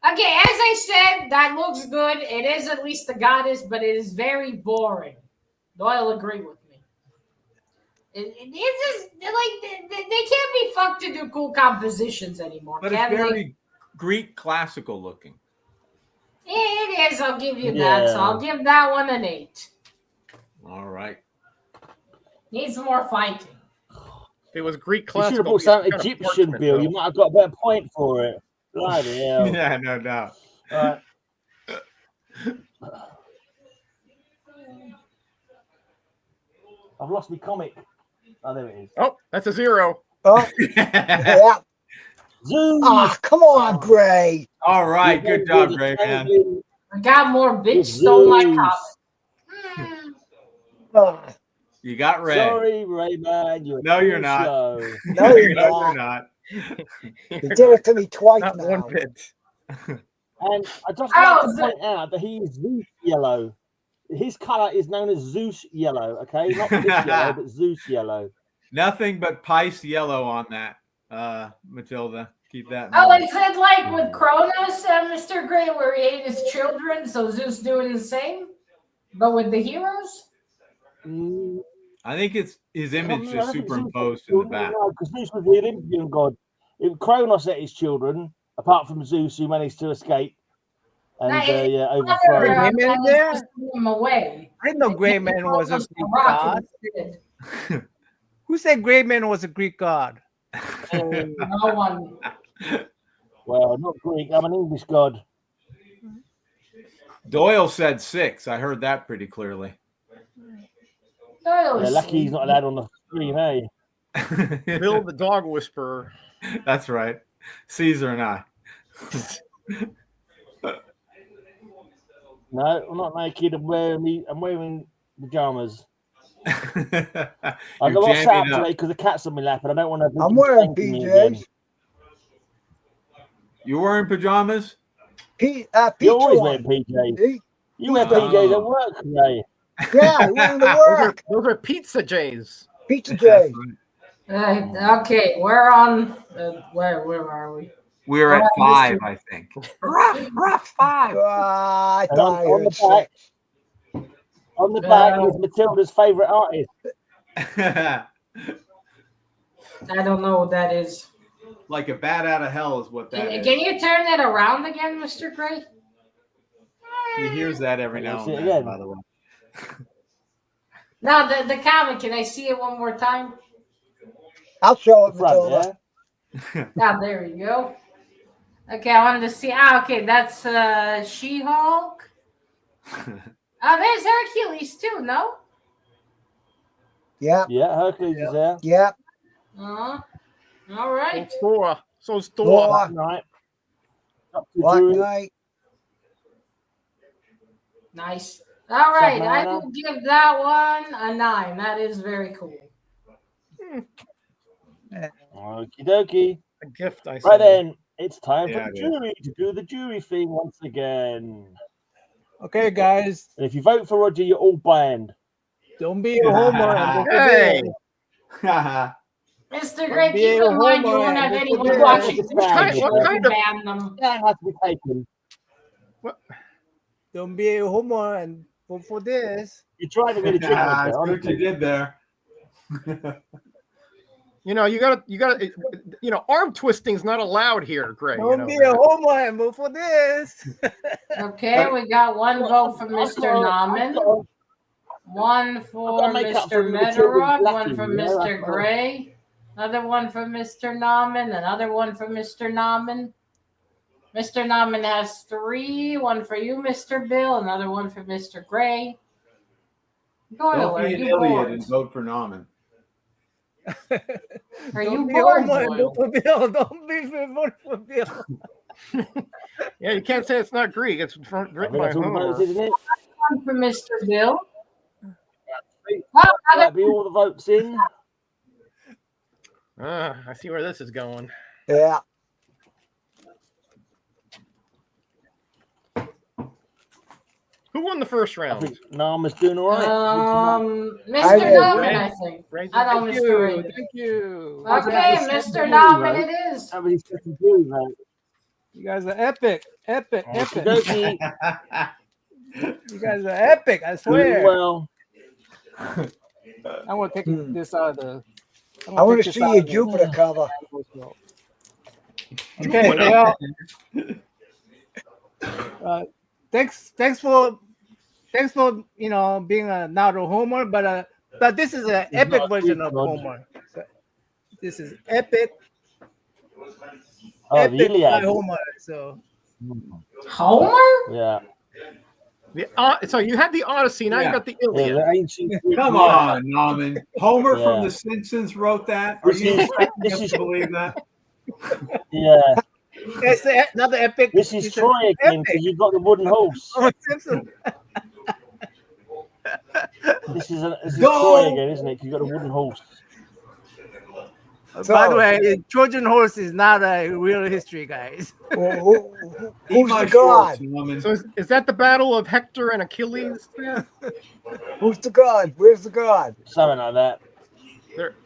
Okay, as I said, that looks good. It is at least the goddess, but it is very boring. Doyle agree with me. It's just like they can't be fucked to do cool compositions anymore. But it's very Greek classical looking. Yeah, it is. I'll give you that. So I'll give that one an 8. All right. Needs more fighting. If it was Greek classical, you should have put some Egyptian, Bill. You might have got a better point for it. Bloody hell. Yeah, no doubt. I've lost my comic. Oh, there it is. Oh, that's a 0. Oh, yeah. Zeus. Oh, come on, Gray. All right, good job, Gray, man. I got more bitch stole my comic. You got Ray. Sorry, Rayman. You're not. No, you're not. You did it to me twice not now. One bit. And I just like to point out that he is Zeus yellow. His color is known as Zeus yellow, okay? Not this yellow, but Zeus yellow. Nothing but Pice yellow on that, Matilda. Keep that in mind. mind. Is it like with Kronos and Mr. Gray where he ate his children, so Zeus doing the same? But with the heroes? I think it's his image just superimposed in the back. No, because Zeus was the Olympian god. Kronos ate his children, apart from Zeus, who managed to escape. And overthrow him away. I didn't know Greyman was a Greek god. Who said Greyman was a Greek god? No one. Well, not Greek. I'm an English god. Doyle said 6. I heard that pretty clearly. Yeah, lucky he's not allowed on the screen, eh? Bill the dog whisperer. That's right. Caesar and I. No, I'm not naked. I'm wearing pajamas. I got sat up today because the cat's on my lap, and I don't want to. I'm wearing PJs. You're wearing pajamas? You're always wearing PJs. You wear PJs at work today. Yeah, wearing the work. Those are pizza J's. Pizza J's. Okay, we're on. Where are we? We're at 5, I think. Rough 5. On the back is Matilda's favorite artist. I don't know what that is. Like a bat out of hell is what that is. Can you turn that around again, Mr. Gray? He hears that every now and then, by the way. Now, the comic, can I see it one more time? I'll show it, Matilda. Now, there we go. Okay, I wanted to see. Okay, that's She-Hulk. There's Hercules, too, no? Yeah. Yeah, Hercules is there. Yeah. All right. So Thor. Black Knight. Nice. All right, I will give that one a 9. That is very cool. Okie dokie. A gift, I see. Right then, it's time for the jury to do the jury thing once again. Okay, guys. And if you vote for Roger, you're all banned. Don't be a homer. Hey. Mr. Gray, keep in mind you won't have anyone watching. What kind of ban them? That has to be taken. Don't be a homer and vote for this. You tried to really trick I me. see what you did there. You gotta, arm twisting's not allowed here, Greg. Don't be a homer and vote for this. Okay, we got one vote for Mr. Nauman, one for Mr. Metarod, one for Mr. Gray, another one for Mr. Nauman, another one for Mr. Nauman. Mr. Nauman has 3, one for you, Mr. Bill, another one for Mr. Gray. Don't be an idiot and vote for Nauman. Are you bored? Vote for Bill. Don't be vote for Bill. Yeah, you can't say it's not Greek. It's written by Homer. One for Mr. Bill. That'll be all the votes in. I see where this is going. Yeah. Who won the first round? I think Nauman's doing all right. Mr. Nauman, I think. I don't know, Mr. Ray. Thank you. Okay, Mr. Nauman, it is. You guys are epic. Epic. You guys are epic, I swear. Well, I'm going to take this out of the... I want to see your Jupiter cover. Okay, well... Thanks for being not a homer, but this is an epic version of homer. So this is epic. Epic by Homer. So Homer? Yeah. So you had the Odyssey, now you got the Iliad. Come on, Nauman. Homer from The Simpsons wrote that. Are you expecting us to believe that? Yeah. It's another epic. This is Troy again because you've got the wooden horse. This is Troy again, isn't it? You've got the wooden horse. By the way, Trojan horse is not a real history, guys. Who's the god? So is that the battle of Hector and Achilles? Who's the god? Where's the god? Something like that.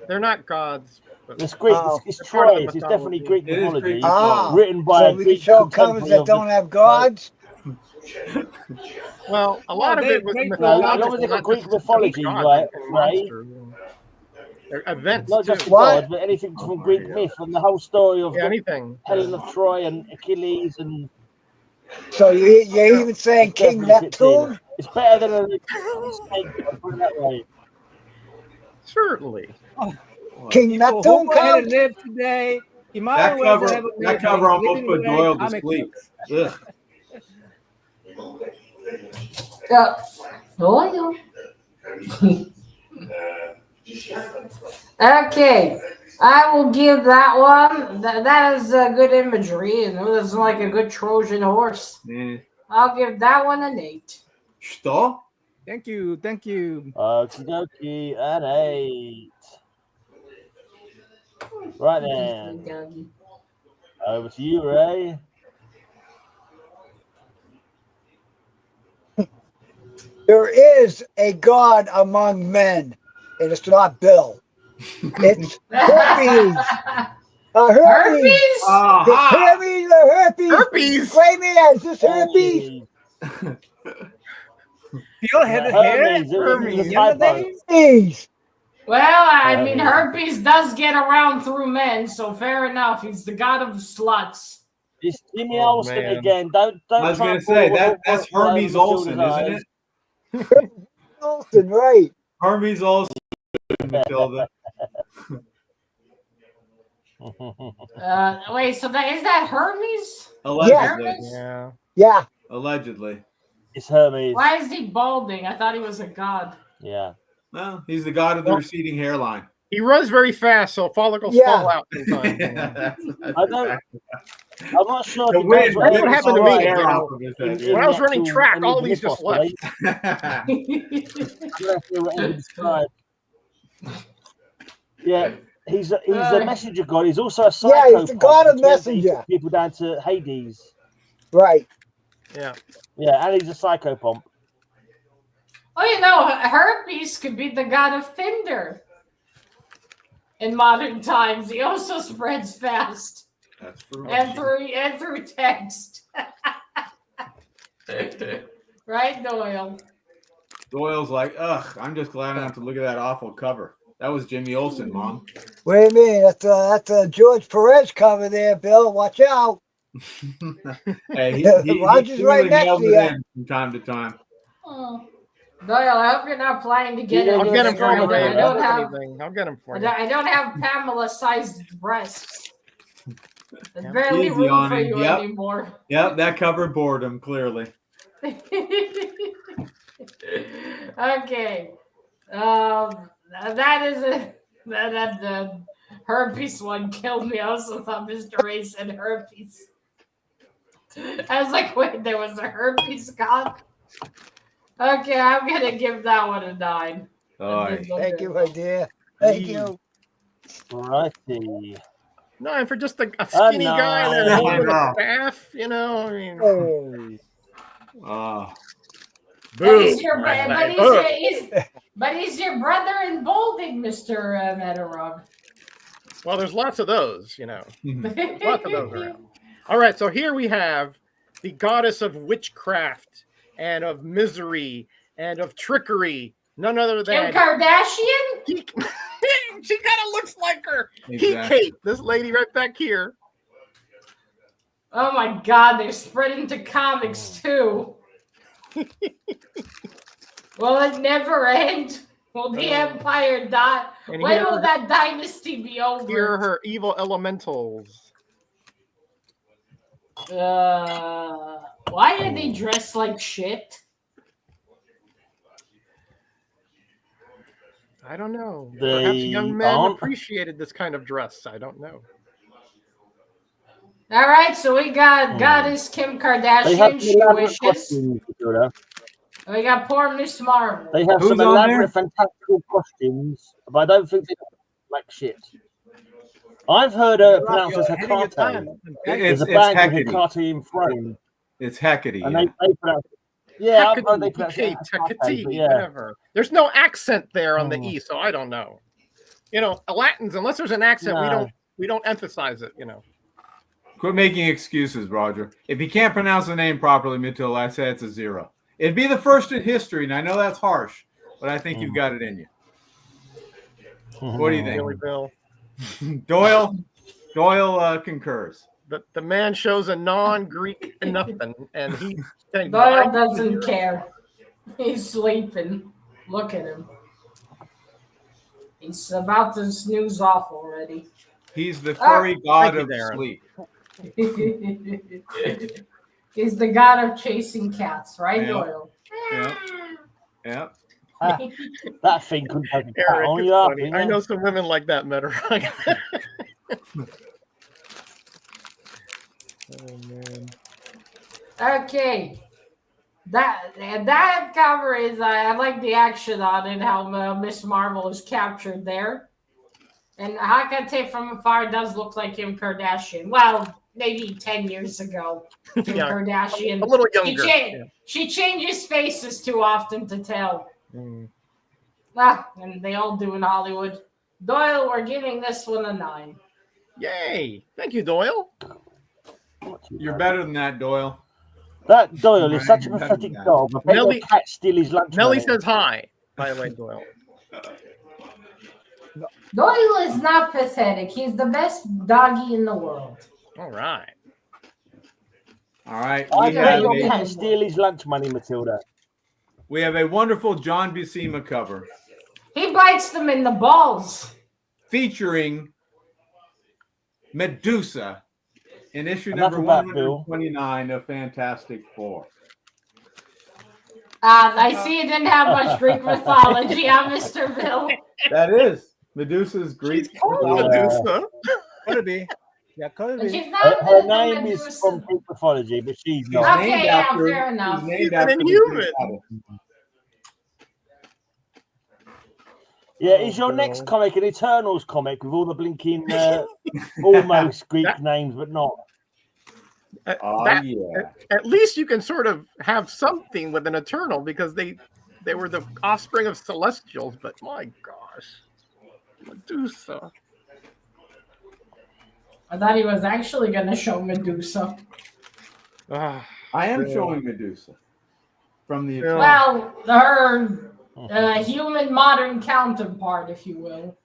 They're not gods. It's Greek. It's Troy. It's definitely Greek mythology. Written by so we can show covers that don't have gods. Well, a lot of it was mythology. Greek mythology, right? Events, not just gods, but anything from Greek myth and the whole story of anything. Helen of Troy and Achilles and. So you're even saying King Neptune? It's better than a snake. Put it that way. Certainly. King Neptune comes today. That cover almost put Doyle to sleep. Doyle. Okay, I will give that one. That is good imagery, and it was like a good Trojan horse. I'll give that one an 8. Что? Thank you. Thank you. Okie dokie, an 8. Right then. Over to you, Ray. There is a god among men, and it's not Bill. It's Herpes. Herpes. Herpes. Herpes. Greymans. Is this Herpes? Bill had a hair. Hermes. Well, I mean, Herpes does get around through men, so fair enough. He's the god of sluts. It's Jimmy Olsen again. Don't. I was going to say that's Hermes Olsen, isn't it? Olsen, right? Hermes Olsen, Matilda. Wait, so is that Hermes? Allegedly. Yeah. Allegedly. It's Hermes. Why is he balding? I thought he was a god. Yeah. Well, he's the god of the receding hairline. He runs very fast, so follicles fall out in time. I'm not sure. That's what happened to me. When I was running track, all these just left. Yeah, he's a messenger god. He's also a psycho. Yeah, he's the god of messenger. People down to Hades. Right. Yeah, and he's a psycho pomp. Oh, Herpes could be the god of Tinder. In modern times, he also spreads fast. That's true. And through text. Right, Doyle? Doyle's like, ugh, I'm just glad I don't have to look at that awful cover. That was Jimmy Olsen, Mom. Wait a minute. That's a George Perez cover there, Bill. Watch out. Hey, Roger's right next to you. From time to time. Oh. Doyle, I hope you're not planning to get it. I'll get him for you. I'll get him for you. I don't have Pamela-sized breasts. There's barely Easy room on for him. you anymore. Yep, that cover bored him, clearly. Okay. That is that the herpes one killed me. I also thought Mr. Ray said herpes. I was like, wait, there was a herpes god? Okay, I'm gonna give that one a 9. All right. Thank you, my dear. Thank you. Righty. 9 for just a skinny guy and a with a staff, I mean. But he's your brother in balding, Mr. Metarog. Well, there's lots of those, There's lots of those around. All right, so here we have the goddess of witchcraft and of misery and of trickery. None other than Kim Kardashian? She kind of looks like her. Exactly. Kate, this lady right back here. Oh my God, they're spreading to comics too. Will it never end? Will the empire die? When will that dynasty be over? Here are her evil elementals. Why are they dressed like shit? I don't know. Perhaps young men appreciated this kind of dress. I don't know. All right, so we got Goddess Kim Kardashian. She wishes. We got poor Miss Marvel. They have some elaborate, fantastical costumes, but I don't think they look like shit. I've heard her pronounced as Hecate. There's a band called Hecate in Throne. It's Hecate. And they pronounce I've heard they pronounce Hecate, whatever. There's no accent there on the E, so I don't know. Latins, unless there's an accent, we don't emphasize it, Quit making excuses, Roger. If you can't pronounce the name properly, Matilda, I say it's a 0. It'd be the first in history, and I know that's harsh, but I think you've got it in you. What do you think? Really, Bill? Doyle concurs. The man shows a non-Greek nothing, and he Doyle doesn't care. He's sleeping. Look at him. He's about to snooze off already. He's the furry god of sleep. He's the god of chasing cats, right, Doyle? Yeah. That thing couldn't take a Eric, on it's you. funny. I know some women like that, Meta. Oh man. Okay. That cover is I like the action on it, how Miss Marvel is captured there. And Hecate from afar does look like Kim Kardashian. Well, maybe 10 years ago. Kim Kardashian. A little younger. She changes faces too often to tell. Mm. Well, and they all do in Hollywood. Doyle, we're giving this one a 9. Yay. Thank you, Doyle. You're better than that, Doyle. That Doyle is such a pathetic dog. Nelly, cat steal his lunch. Nelly says hi, by the way, Doyle. Doyle is not pathetic. He's the best doggy in the world. All right. All right. I bet your cat steal his lunch money, Matilda. We have a wonderful John Buscema cover. He bites them in the balls. Featuring Medusa in issue number 129 of Fantastic Four. I see you didn't have much Greek mythology, Mr. Bill. That is Medusa's Greek mythology. Medusa. Could it be? Yeah, could it be? Her name is from Greek mythology, but she's not. Okay, fair enough. She's named after human. Yeah, is your next comic an Eternals comic with all the blinking, almost Greek names, but not? At least you can sort of have something with an Eternal because they were the offspring of Celestials, but my gosh. Medusa. I thought he was actually going to show Medusa. I am showing Medusa from the Eternal. Well, her human modern counterpart, if you will.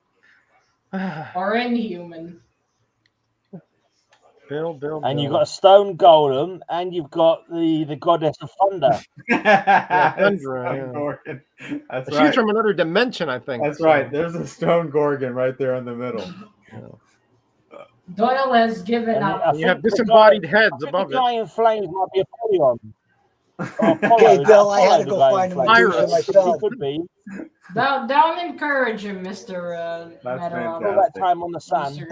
Or inhuman. Bill. And you've got a stone golem, and you've got the goddess of thunder. That's She's from another dimension, I think. That's right. There's a stone gorgon right there in the middle. Doyle has given up. You have disembodied heads above it. Giant flames might be Apollyon. Okay, Bill, I had to go find him myself. Don't encourage him, Mr. All that time on the sun.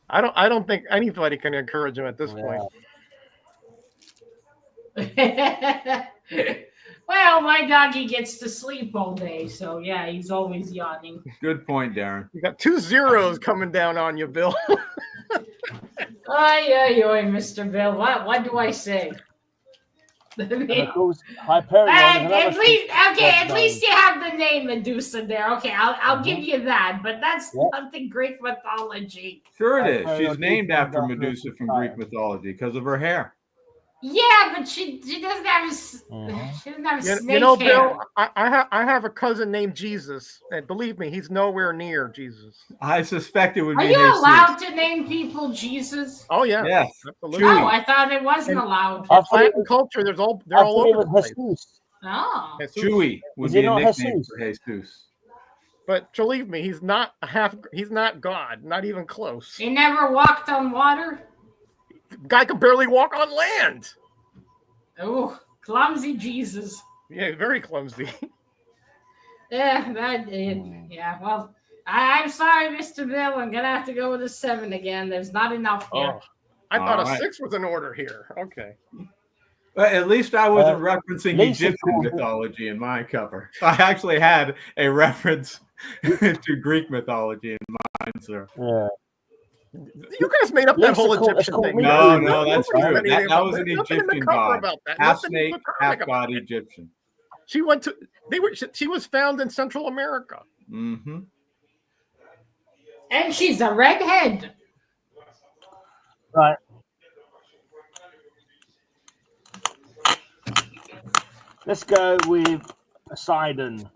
I don't think anybody can encourage him at this point. Well, my doggy gets to sleep all day, so yeah, he's always yawning. Good point, Darren. You got 2 zeros coming down on you, Bill. Oy, Mr. Bill. What do I say? Of course, Hyperion. At least you have the name Medusa there. Okay, I'll give you that, but that's not the Greek mythology. Sure it is. She's named after Medusa from Greek mythology because of her hair. Yeah, but she doesn't have snake hair. Bill, I have a cousin named Jesus, and believe me, he's nowhere near Jesus. I suspect it would be. Are you allowed to name people Jesus? Oh yeah, yes, absolutely. Oh, I thought it wasn't allowed. In Latin culture, they're all over the place. Oh, Chewy would be a nickname for Jesus. But believe me, he's not God, not even close. He never walked on water. Guy can barely walk on land. Oh, clumsy Jesus. Yeah, very clumsy. Yeah, well, I'm sorry, Mr. Bill. I'm going to have to go with a 7 again. There's not enough here. I thought a 6 was in order here. Okay. Well, at least I wasn't referencing Egyptian mythology in my cover. I actually had a reference to Greek mythology in mine, sir. Yeah. You guys made up that whole Egyptian thing. No, that's true. That was an Egyptian god. Half snake, half god Egyptian. She was found in Central America. Mm-hmm. And she's a redhead. Right. Let's go with Poseidon.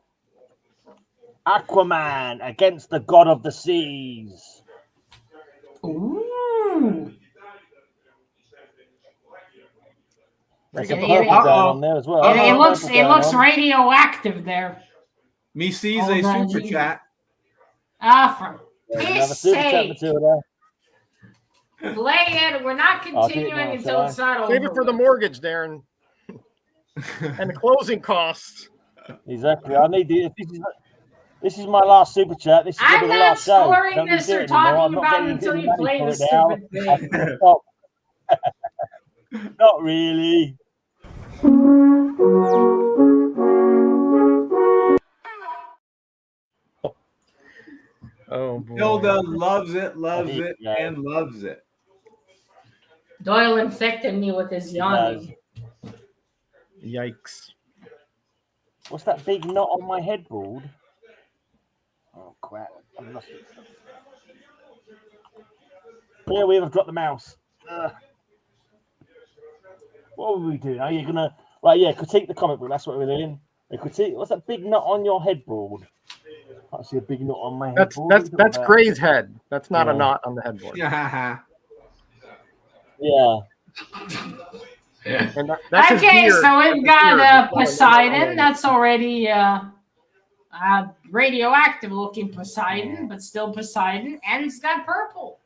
Aquaman against the god of the seas. Ooh. There's a purple down on there as well. It looks radioactive there. Me sees a super chat. For his sake. Play it. We're not continuing until it's not over. Save it for the mortgage, Darren. And the closing costs. Exactly. I need this. This is my last super chat. This is I'm the not last show. scoring this or talking about it until you play the stupid thing. Not really. Oh boy. Hilda loves it, and loves it. Doyle infected me with his yawning. Yikes. What's that big knot on my headboard? Oh crap. I've lost it. Here we have dropped the mouse. What were we doing? Are you gonna critique the comic book? That's what we're doing. Critique. What's that big knot on your headboard? I see a big knot on my headboard. That's Gray's head. That's not a knot on the headboard. Yeah. Yeah. And that's okay, so we've got Poseidon. That's already radioactive looking Poseidon, but still Poseidon, and it's got purple.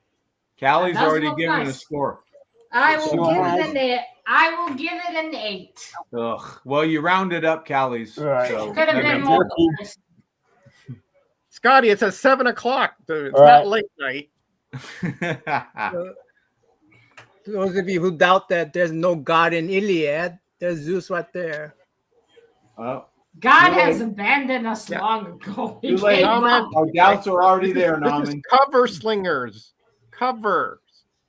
Callie's already given a score. I will give it an 8. Ugh. Well, you rounded up Callie's. Right. So could have been more. Scotty, it says 7 o'clock, dude. It's not late night. Those of you who doubt that there's no god in Iliad, there's Zeus right there. Well, God has abandoned us long ago. Our doubts are already there, Norman. Cover slingers. Covers,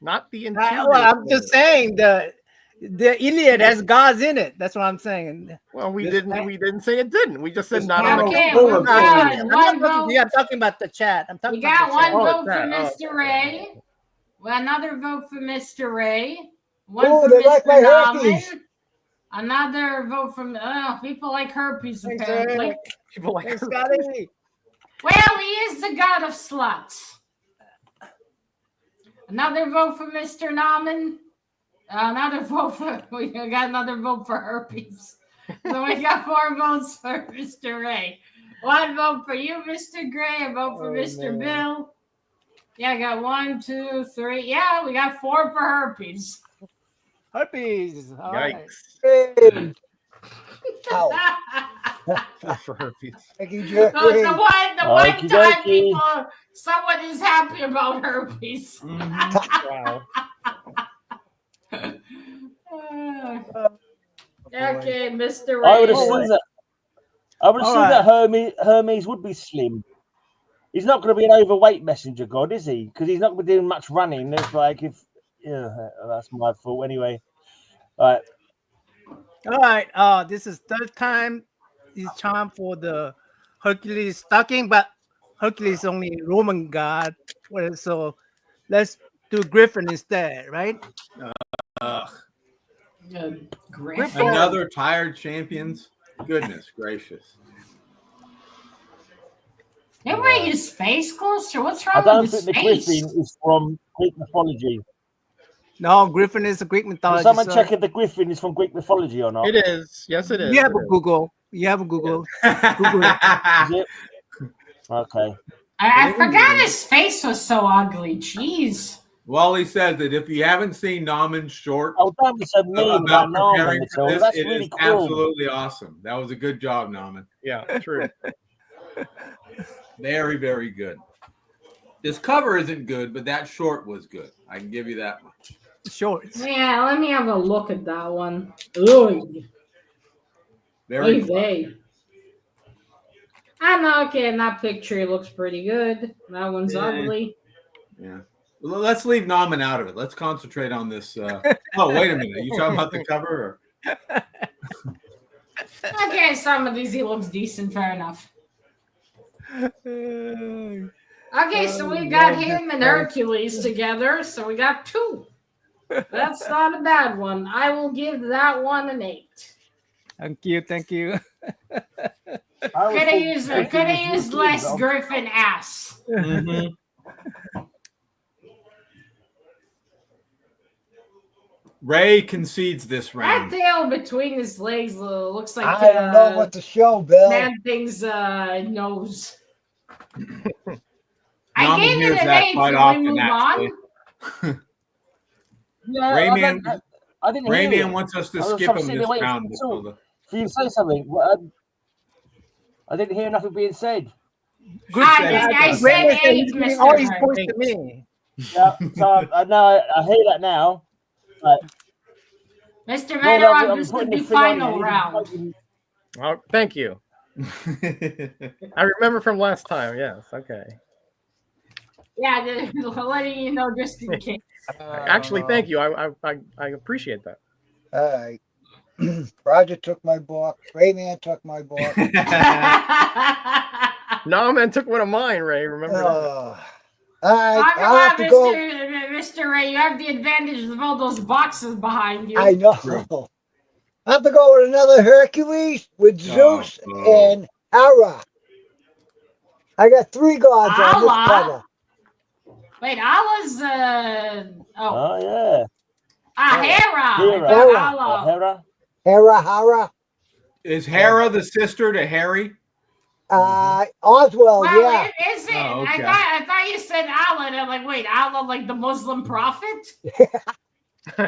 not the interior. Well, I'm just saying the Iliad has gods in it. That's what I'm saying. Well, we didn't say it didn't. We just said not. Okay, I'm talking about the chat. I'm talking. We got about one vote for Mr. Ray. Well, another vote for Mr. Ray. One for Mr. Norman. Another vote from people like Herpes, apparently. People like Herpes. Well, he is the god of sluts. Another vote for Mr. Norman. We got another vote for Herpes. So we got 4 votes for Mr. Ray. 1 vote for you, Mr. Gray. A vote for Mr. Bill. Yeah, I got 1, 2, 3. Yeah, we got 4 for Herpes. Herpes. Yikes. Hey. For Herpes. Thank you, Jeffrey. The one time someone is happy about Herpes. Wow. Okay, Mr. Ray. I would assume that Hermes would be slim. He's not going to be an overweight messenger god, is he? Because he's not going to be doing much running. It's like that's my fault anyway. All right. This is third time it's time for the Hercules stocking, but Hercules is only Roman god. So let's do Griffin instead, right? Another tired champions. Goodness gracious. Can we bring his face closer? What's wrong I don't with his think the face? Griffin is from Greek mythology. No, Griffin is a Greek mythology. Can someone check if the Griffin is from Greek mythology or not? It is. Yes, it is. You have a Google. Google it. Okay. I forgot his face was so ugly. Jeez. Wally says that if you haven't seen Nauman's short don't be so mean about about preparing for this, that's it really is cool. absolutely awesome. That was a good job, Nauman. Yeah, true. Very, very good. This cover isn't good, but that short was good. I can give you that much. Shorts. Yeah, let me have a look at that one. Ugh. Very fun. I know, okay, in that picture it looks pretty good. That one's ugly. Yeah. Well, let's leave Nauman out of it. Let's concentrate on this. Oh, wait a minute. Are you talking about the cover? Or? Okay, some of these he looks decent. Fair enough. Okay, so we got him and Hercules together. So we got 2. That's not a bad one. I will give that one an 8. Thank you. Could have used less Griffin ass. Mm-hmm. Ray concedes this round. That tail between his legs looks like I don't know what to show, Bill. Man thing's nose. I Nauman gave hears it an that 8. quite Can we often, move actually. No, I didn't hear Rayman it. wants us to skip him this round. For you to say something. I didn't hear nothing being said. I said 8, Mr. Always points to me. Yeah, so I hear that now. But Mr. Meadowrock, this could be final round. Oh, thank you. I remember from last time. Yes. Okay. Yeah, letting you know just in case. Actually, thank you. I appreciate that. All right. Roger took my book. Rayman took my book. No, man took one of mine, Ray. Remember that? All right, I'll have to go. Mr. Ray, you have the advantage of all those boxes behind you. I know. I have to go with another Hercules with Zeus and Hera. I got 3 gods on this cover. Wait, Allah's yeah. Hera. Is Hera the sister to Harry? Oswald, well, is it? Oh, okay. I thought you said Allah, and I'm like, wait, Allah, like the Muslim prophet?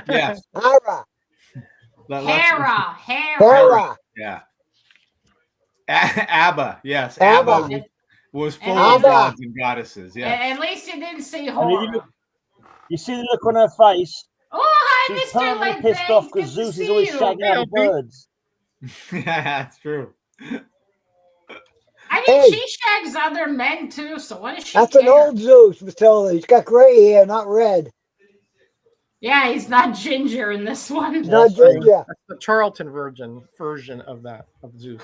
Yes. Hera. Yeah. Abba, yes. Abba was full of gods and goddesses. Yeah. At least you didn't say horror. You see the look on her face. Oh, hi, She's Mr. permanently pissed off because Zeus is always shagging out birds. Yeah, that's true. I mean, she shags other men too, so what is she? That's an old Zeus, Matilda. He's got gray hair, not red. Yeah, he's not ginger in this one. He's not ginger. That's the Charlton version of that, of Zeus.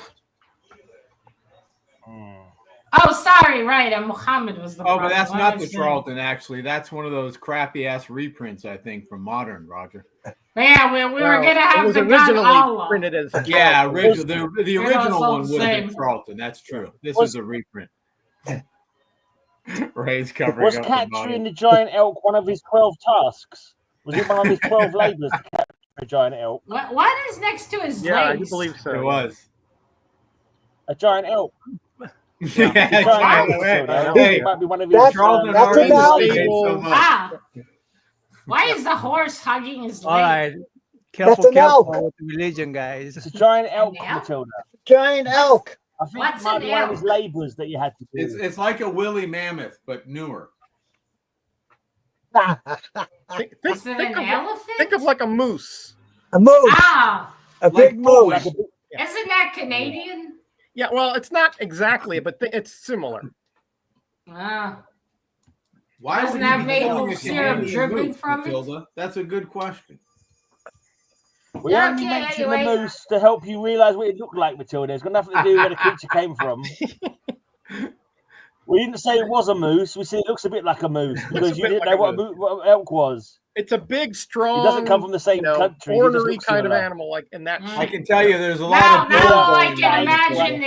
Oh, sorry, right. Muhammad was the but that's not the Charlton, actually. That's one of those crappy-ass reprints, I think, from modern, Roger. Yeah, we were going to have the originally printed as the original one would have been Charlton. That's true. This is a reprint. Ray's covering was up capturing the giant elk one of his 12 tasks? Was it one of his 12 labors to capture a giant elk? What is next to his legs? Yeah, I do believe so. It was. A giant elk. It might be one of his Charlton. Why is the horse hugging his leg? All right. Careful with religion, guys. It's a giant elk, Matilda. Giant elk. I think it might be one of his labors that you had to do. It's like a woolly mammoth, but newer. Is it an elephant? Think of like a moose. A moose. A like big moose. Isn't that Canadian? Yeah, well, it's not exactly, but it's similar. Why doesn't have maple syrup dripping from it? That's a good question. We only mentioned the moose to help you realise what it looked like, Matilda. It's got nothing to do with where the creature came from. We didn't say it was a moose. We said it looks a bit like a moose because you didn't know what elk was. It's a big, strong. It doesn't come from the same country. Ornery kind of animal, like in that. I can tell you, there's a lot of. Now all I can imagine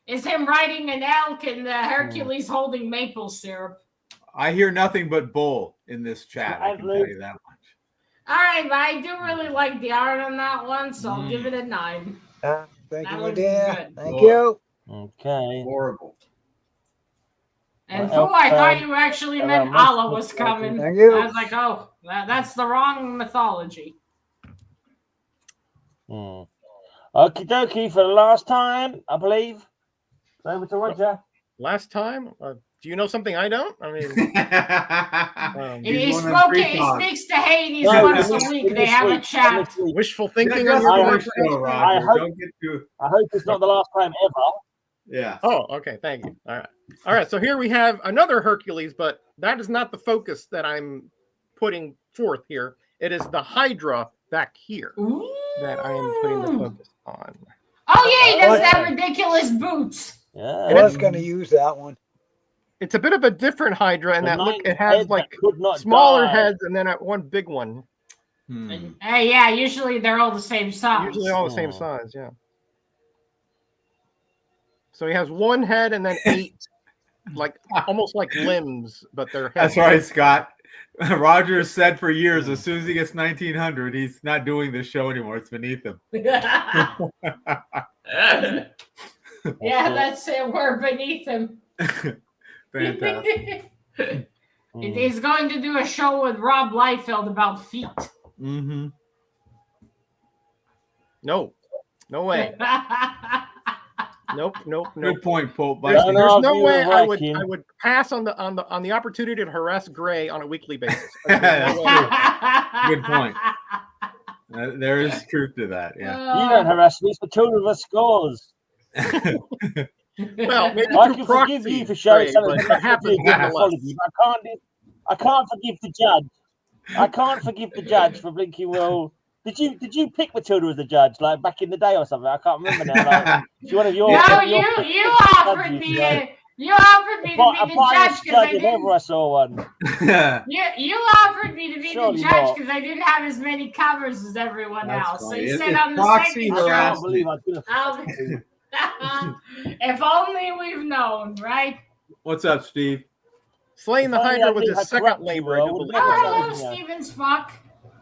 is him riding an elk and Hercules holding maple syrup. I hear nothing but bull in this chat. I can tell you that much. All right, but I do really like the art on that one, so I'll give it a 9. Thank you, dear. Thank you. Okay. Horrible. And I thought you actually meant Allah was coming. Thank you. I was like, oh, that's the wrong mythology. Okie dokie for the last time, I believe. Over to Roger. Last time? Do you know something I don't? I mean, he speaks to Hades once a week. They have a chat. Wishful thinking on your part. I hope it's not the last time ever. Yeah. Oh, okay. Thank you. All right. So here we have another Hercules, but that is not the focus that I'm putting forth here. It is the Hydra back here that I am putting the focus on. Oh yeah, he does have ridiculous boots. Yeah, I was going to use that one. It's a bit of a different Hydra, and it has like smaller heads and then one big one. Yeah, usually they're all the same size. Usually all the same size, yeah. So he has one head and then 8, like almost like limbs, but they're heads. That's right, Scott. Roger has said for years, as soon as he gets 1900, he's not doing this show anymore. It's beneath him. Yeah, that's it. We're beneath him. Fantastic. He's going to do a show with Rob Liefeld about feet. No way. Nope. Good point, Pope. There's no way I would pass on the opportunity to harass Gray on a weekly basis. Good point. There is truth to that. Yeah. You don't harass me. It's the two of us scores. Well, maybe I can forgive you for showing something that happens in mythology, but I can't forgive the judge. I can't forgive the judge for blinking. Well, did you pick Matilda as the judge like back in the day or something? I can't remember now. Like, one of your you offered me to be the judge because I saw one. you offered me to be the judge because I didn't have as many covers as everyone else. So you said I'm the second show. If only we've known, right? What's up, Steve? Slaying the Hydra was his second labor. Hello, Steven Spock.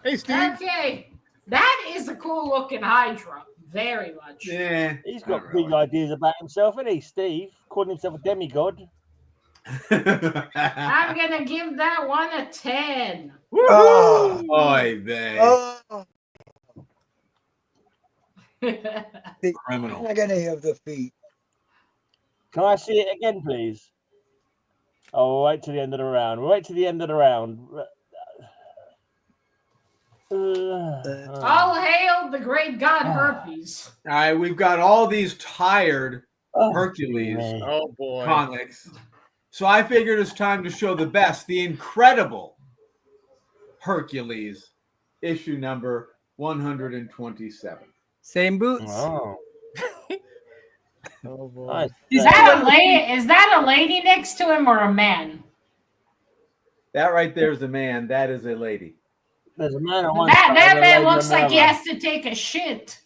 Hey, Steve. Okay, that is a cool looking Hydra. Very much. Yeah, he's got big ideas about himself, isn't he, Steve? Calling himself a demigod. I'm gonna give that one a 10. Oh, babe. Criminal. I'm not gonna have the feet. Can I see it again, please? Oh, we'll wait till the end of the round. We'll wait till the end of the round. All hail the great god Herpes. All right, we've got all these tired Hercules comics. So I figured it's time to show the best, the incredible Hercules, issue number 127. Same boots. Oh. Oh boy. Nice. Is that a lady next to him or a man? That right there is a man. That is a lady. There's a man on one that man looks like he has to take a shit.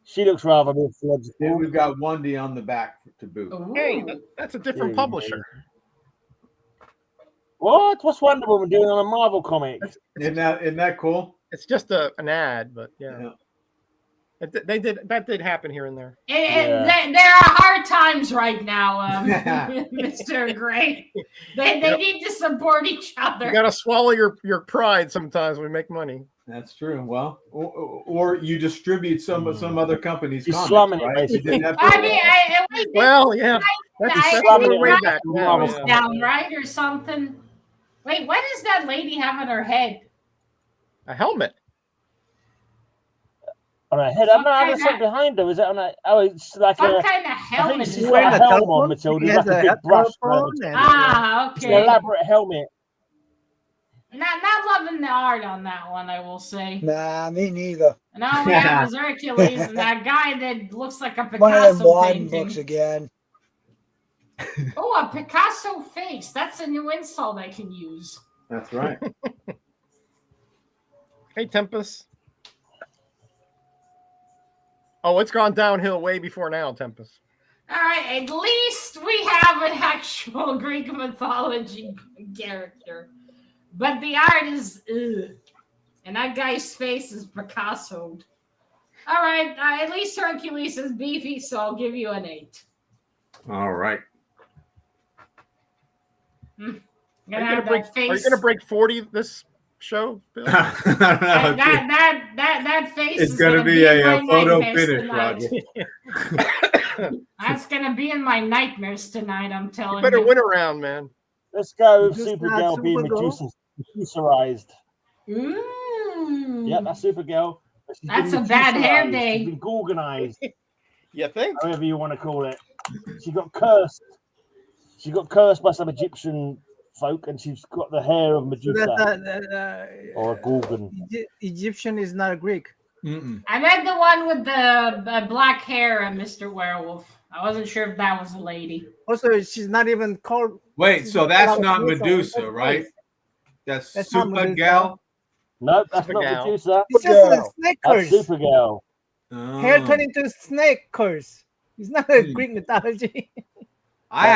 She looks rather mythological. And we've got Wendy on the back to boot. Hey, that's a different publisher. What? What's Wonder Woman doing on a Marvel comic? Isn't that cool? It's just an ad, but yeah. That did happen here and there. There are hard times right now, Mr. Gray. They need to support each other. You got to swallow your pride sometimes when we make money. That's true. Well, or you distribute some other company's comics, slumming right? it. Well, yeah. That's way back now. Down, right, or something. Wait, what does that lady have on her head? A helmet. On her head, I'm not having something behind her. Is it on a? Oh, it's like what kind of helmet? I think she's got a helmet on, Matilda. Like a big brush. Okay. It's an elaborate helmet. Not loving the art on that one, I will say. Nah, me neither. And all we have is Hercules and that guy that looks like a Picasso one of them Warden painting. books again. Oh, a Picasso face. That's a new insult I can use. That's right. Hey, Tempest. Oh, it's gone downhill way before now, Tempest. All right, at least we have an actual Greek mythology character. But the art is, and that guy's face is Picasso'd. All right, at least Hercules is beefy, so I'll give you an 8. All right. Are you gonna break 40 this show, Bill? that face it's is gonna be a photo finish, Roger. That's gonna be in my nightmares tonight. I'm telling you. Better win around, man. Let's go with Supergirl being Medusaized. Yeah, that's Supergirl. That's a bad hair day. She's been organized. You think? However you want to call it. She got cursed. She got cursed by some Egyptian folk, and she's got the hair of Medusa or a Gorgon. Egyptian is not a Greek. I meant the one with the black hair and Mr. Werewolf. I wasn't sure if that was a lady. Also, she's not even called. Wait, so that's not Medusa, right? That's Supergirl. No, that's not Medusa. It's just a snake curse. That's Supergirl. Hair turned into snake curse. It's not a Greek mythology. I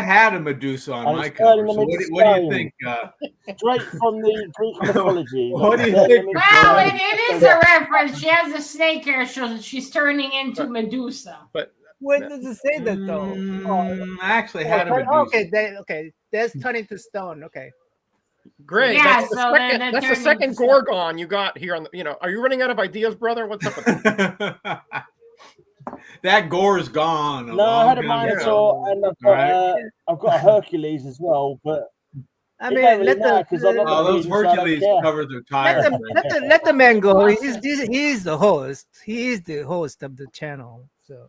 had a Medusa on my cover. So what do you think? Straight from the Greek mythology. What do you think? Well, it is a reference. She has a snake hair, so she's turning into Medusa. But where does it say that though? I actually had a Medusa. Okay, that's turning to stone. Okay. Great. Yeah, that's the second Gorgon you got here on the. Are you running out of ideas, brother? What's up with that? That gore's gone. No, I had a Minotaur, and I've got a Hercules as well, but I mean, let those Hercules covers are tired. Let the man go. He's the host. He is the host of the channel. So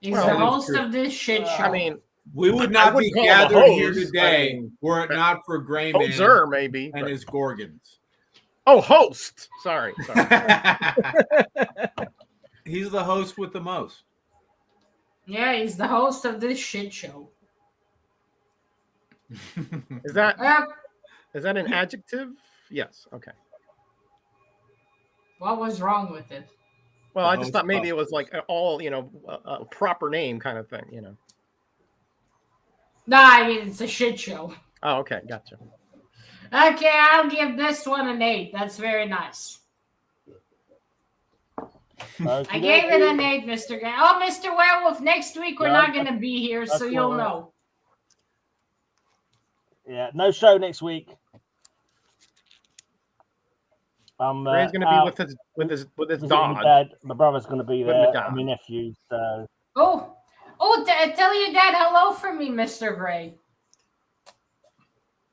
he's the host of this shit show. I mean, we would not be gathered here today were it not for Greyman maybe and his Gorgons. Oh, host. Sorry. He's the host with the most. Yeah, he's the host of this shit show. Is that an adjective? Yes. Okay. What was wrong with it? Well, I just thought maybe it was like all, a proper name kind of thing, No, I mean, it's a shit show. Oh, okay. Gotcha. Okay, I'll give this one an 8. That's very nice. I gave it an 8, Mr. Guy. Oh, Mr. Werewolf, next week we're not going to be here, so you'll know. Yeah, no show next week. Ray's going to be with his dog. My dad. My brother's going to be there. And my nephew. So. Oh, tell your dad hello from me, Mr. Gray.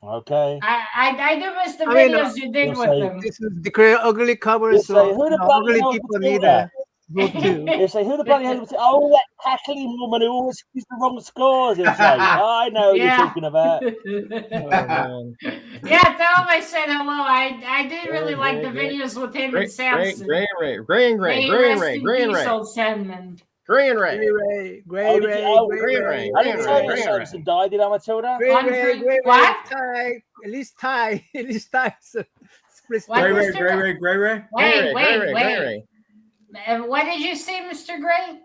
Okay. I do miss the videos you did with them. This is the ugly cover, so ugly people need a vote too. They say, who the bloody hell? Oh, that cackling woman who always gives the wrong scores. He'll say, I know what you're talking about. Yeah, tell him I said hello. I did really like the videos with him and Samson. Gray and Ray. Gray and Ray. I didn't tell you Samson died, did I, Matilda? What? At least tie. So Gray. Wait. What did you say, Mr. Gray?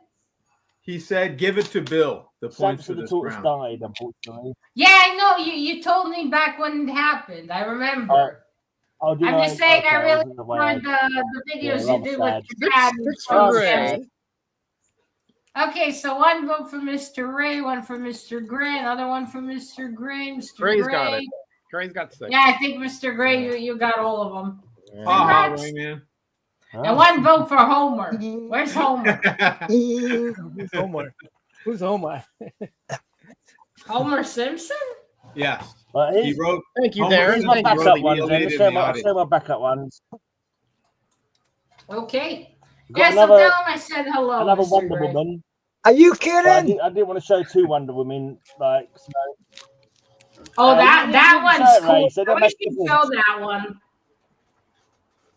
He said, "Give it to Bill." The points for the this tortoise round. died, unfortunately. Yeah, I know. You told me back when it happened. I remember. I'm just saying, I really enjoyed the videos you did with your dad. Okay, so one vote for Mr. Ray, one for Mr. Gray, another one for Mr. Gray. Mr. Gray's got it. Gray's got 6. Yeah, I think Mr. Gray, you got all of them. Man. And one vote for Homer. Where's Homer? Who's Homer? Homer Simpson? Yes. He wrote. Thank you, Darren. I'll show my backup ones. Okay. Yes, so tell him I said hello. Another Mr. Wonder Gray. Woman. Are you kidding? I didn't want to show 2 Wonder Women. So. Oh, that one's cool. So I wish you'd show that one.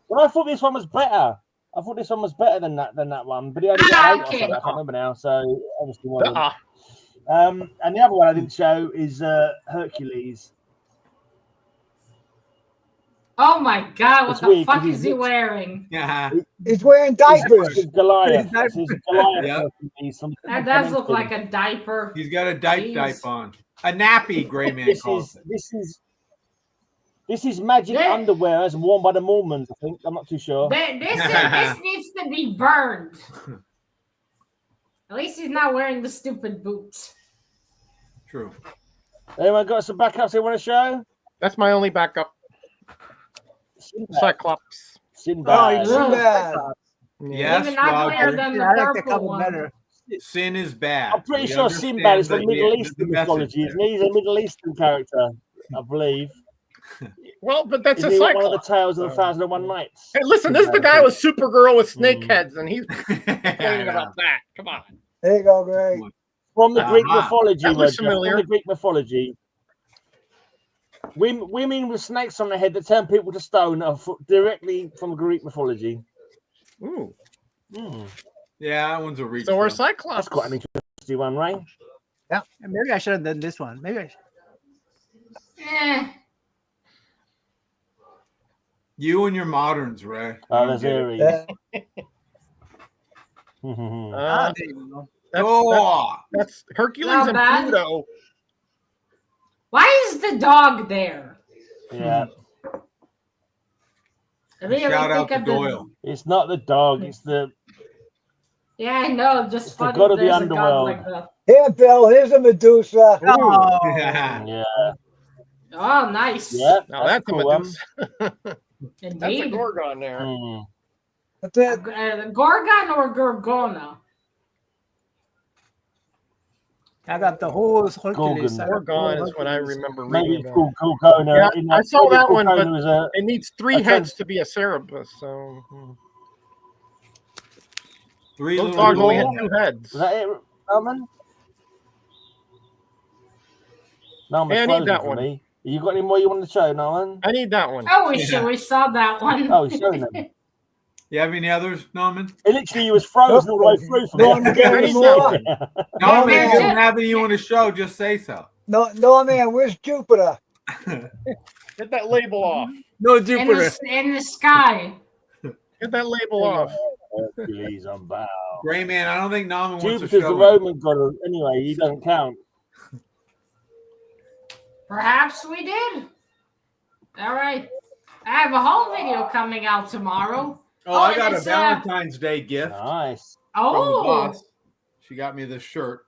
Well, I thought this one was better. I thought this one was better than that one, but he only got 8 or something. I can't remember now. So obviously wasn't. And the other one I didn't show is Hercules. Oh my God! What the fuck is he wearing? Yeah, he's wearing diapers. Goliath. That does look like a diaper. He's got a diaper on. A nappy, Greyman calls it. This is magic underwear as worn by the Mormons, I think. I'm not too sure. This needs to be burned. At least he's not wearing the stupid boots. True. Anyone got some backups they want to show? That's my only backup. Cyclops. Sinbad. Yes, Roger. I like the couple better. Sin is bad. I'm pretty sure Sinbad is from Middle Eastern mythology, isn't he? He's a Middle Eastern character, I believe. Well, but that's a Cyclops. One of the tales of the 1001 Nights. Hey, listen, this is the guy with Supergirl with snake heads, and he's complaining about that. Come on. There you go, Greg. From the Greek mythology, that looks familiar. From the Greek mythology. Women with snakes on their head that turn people to stone are directly from Greek mythology. Ooh. Yeah, that one's a reach. So we're Cyclops. That's quite an interesting one, right? Yeah, maybe I should have done this one. Maybe I should. You and your moderns, Ray. Oh, there's Aries. That's Hercules and Pluto. Why is the dog there? Yeah. Shout out to Doyle. It's not the dog, it's the... Yeah, I know. Just it's funny the god of the there's underworld. a god like that. Here, Bill, here's a Medusa. Oh. Yeah. Oh, nice. Yeah, now that's a cool Medusa. Indeed. That's a Gorgon there. What's that? Gorgon or Gorgona? I got the whole Hercules. Gorgon is what I remember reading about. Gorgona. Yeah, I saw that one, but it needs 3 heads to be a Cerberus. So 3 those dogs only had 2 heads. Is that it, Roman? No, hey, I need that one. Me. You got any more you want to show, Norman? I need that one. Oh, we saw that one. Oh, he's showing them. You have any others, Norman? It literally was frozen all the way through for Norman, me. Norman, if you don't have any you want to show, just say so. No, man, where's Jupiter? Get that label off. No Jupiter. In the sky. Get that label off. Please, I'm bow. Gray man, I don't think Norman wants to Jupiter's show the Roman god. Anyway, he doesn't count. Perhaps we did. All right. I have a whole video coming out tomorrow. Oh, I got a Valentine's Day gift. Nice. From the Oh. boss. She got me this shirt.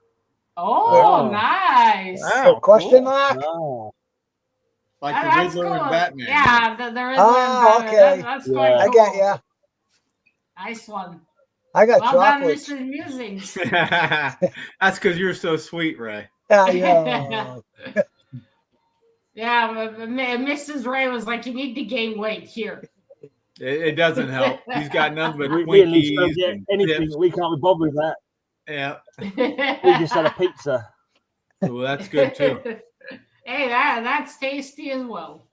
Oh, nice. Wow, Question mark? Oh. Like Oh, the that's Riddler cool. and Batman. Yeah, the Riddler Oh, and Batman. okay. That's Yeah. quite I cool. got ya. Nice one. I got Well done, chocolates. Mr. Musings. That's because you're so sweet, Ray. Yeah. Yeah, Mrs. Ray was like, you need to gain weight here. It doesn't help. He's got none but We at least don't Twinkies get and anything. chips. We can't be bothered with that. Yeah. We just had a pizza. Well, that's good too. Hey, that's tasty as well.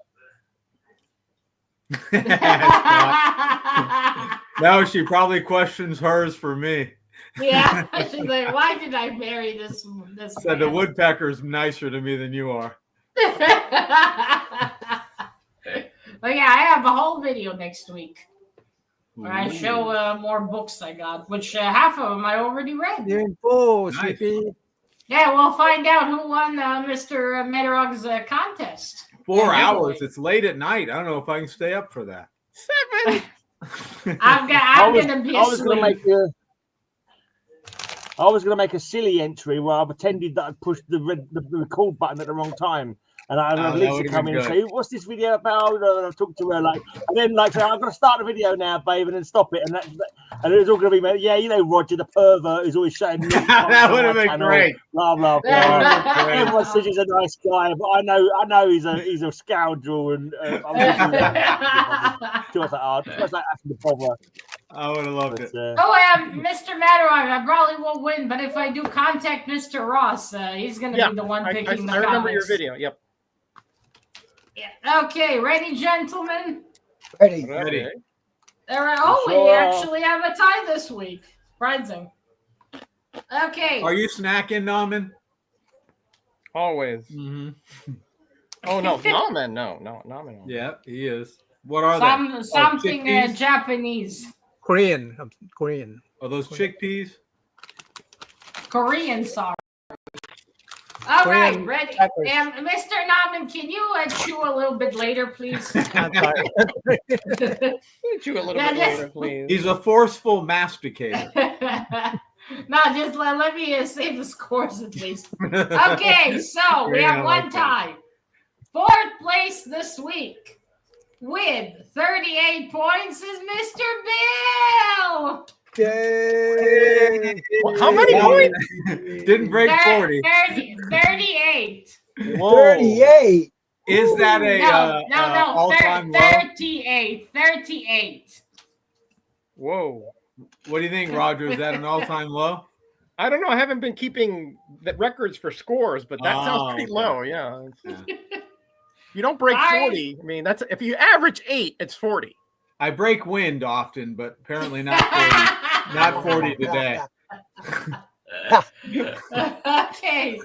No, she probably questions hers for me. Yeah, she's like, why did I marry this Said the man? woodpecker's nicer to me than you are. But yeah, I have a whole video next week where I show more books I got, which half of them I already read. Nice. Yeah, we'll find out who won Mr. Metarog's contest. 4 hours. It's late at night. I don't know if I can stay up for that. 7. I'm gonna be asleep. I was gonna make a silly entry where I pretended that I'd pushed the record button at the wrong time. And I had Lisa come in and say, "What's this video about?" And I talked to her and then say, "I'm going to start the video now, babe," and then stop it. And it was all going to be, yeah, you know, Roger the pervert who's always showing me. That would have been great. Blah blah blah. Everyone says he's a nice guy, but I know he's a scoundrel. And I'm just like asking the bother. I would have loved it. Mr. Matterhorn, I probably won't win, but if I do contact Mr. Ross, he's going to be the one picking the I remember comics. your video. Yep. Yeah. Okay, ready, gentlemen? Ready. Ready. We actually have a tie this week. Surprising. Okay. Are you snacking, Norman? Always. Mm-hmm. Oh no, Norman, no. Norman. Yeah, he is. What are they? Something Japanese. Korean. Are those chickpeas? Korean, sorry. All right, ready. Mr. Norman, can you chew a little bit later, please? Chew a little bit later, please. He's a forceful masticator. No, just let me say the scores at least. Okay, so we have one tie. 4th place this week with 38 points is Mr. Bill. Yay. How many points? Didn't break 40. 38. Whoa. 38. Is that a no, all-time low? 38. Whoa. What do you think, Roger? Is that an all-time low? I don't know. I haven't been keeping the records for scores, but that sounds pretty low. Yeah. You don't break 40. I mean, that's if you average 8, it's 40. I break wind often, but apparently not 40. Not 40 today. Okay.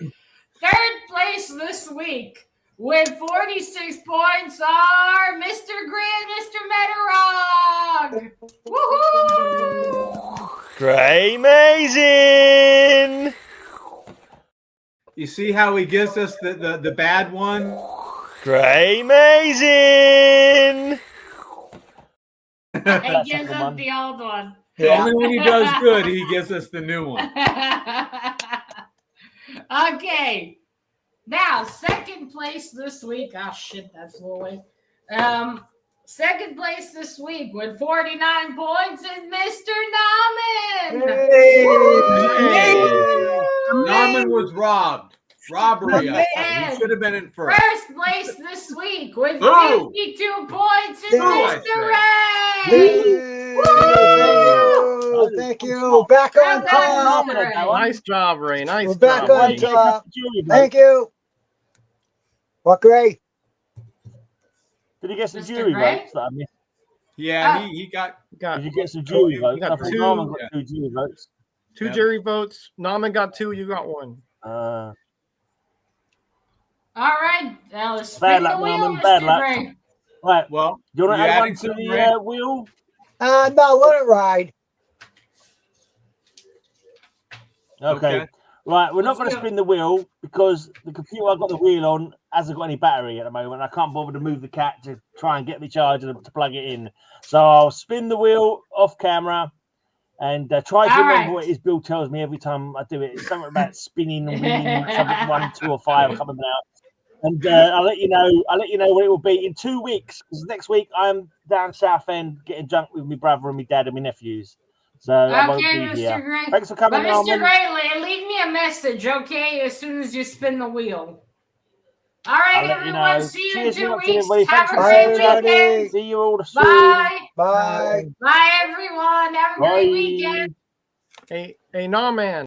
3rd place this week with 46 points are Mr. Grant, Mr. Metarog. Woohoo! Great, amazing. You see how he gives us the bad one? Great, amazing. He gives us the old one. Only when he does good, he gives us the new one. Okay. Now, 2nd place this week. Oh, shit, that flew away. Second place this week with 49 points is Mr. Naman. Naman was robbed. Robbery. He should have been in first. First place this week with 52 points is Mr. Ray. Thank you. Back on top. Nice job, Ray. Nice We're back job. on top. Thank you. What, Gray? Did he get some jury votes that I missed? Yeah, he got. Did you get some jury votes? Got I think two. Norman got 2 jury votes. 2 jury votes. Naman got 2. You got 1. All right, now let's Bad spin luck, the wheel, Norman. Mr. Bad luck. Ray. Right. Well, do you want to add one to something, the wheel? No, let it ride. Okay. Right, we're not going to spin the wheel because the computer I've got the wheel on hasn't got any battery at the moment. I can't bother to move the cat to try and get the charger to plug it in. So I'll spin the wheel off camera and try to remember what it is Bill tells me every time I do it. It's something about spinning and winning, something 1, 2, or 5. I can't remember now. And I'll let you know. I'll let you know what it will be in 2 weeks. Because next week I'm down South End getting drunk with my brother and my dad and my nephews. So I won't be here. Gray. Thanks for coming, Mr. Norman. Gray, leave me a message, okay? As soon as you spin the wheel. All right, everyone. See you in 2 weeks. Have a great weekend. See you all soon. Bye. Bye. Bye, everyone. Have a great weekend. Hey, Norman.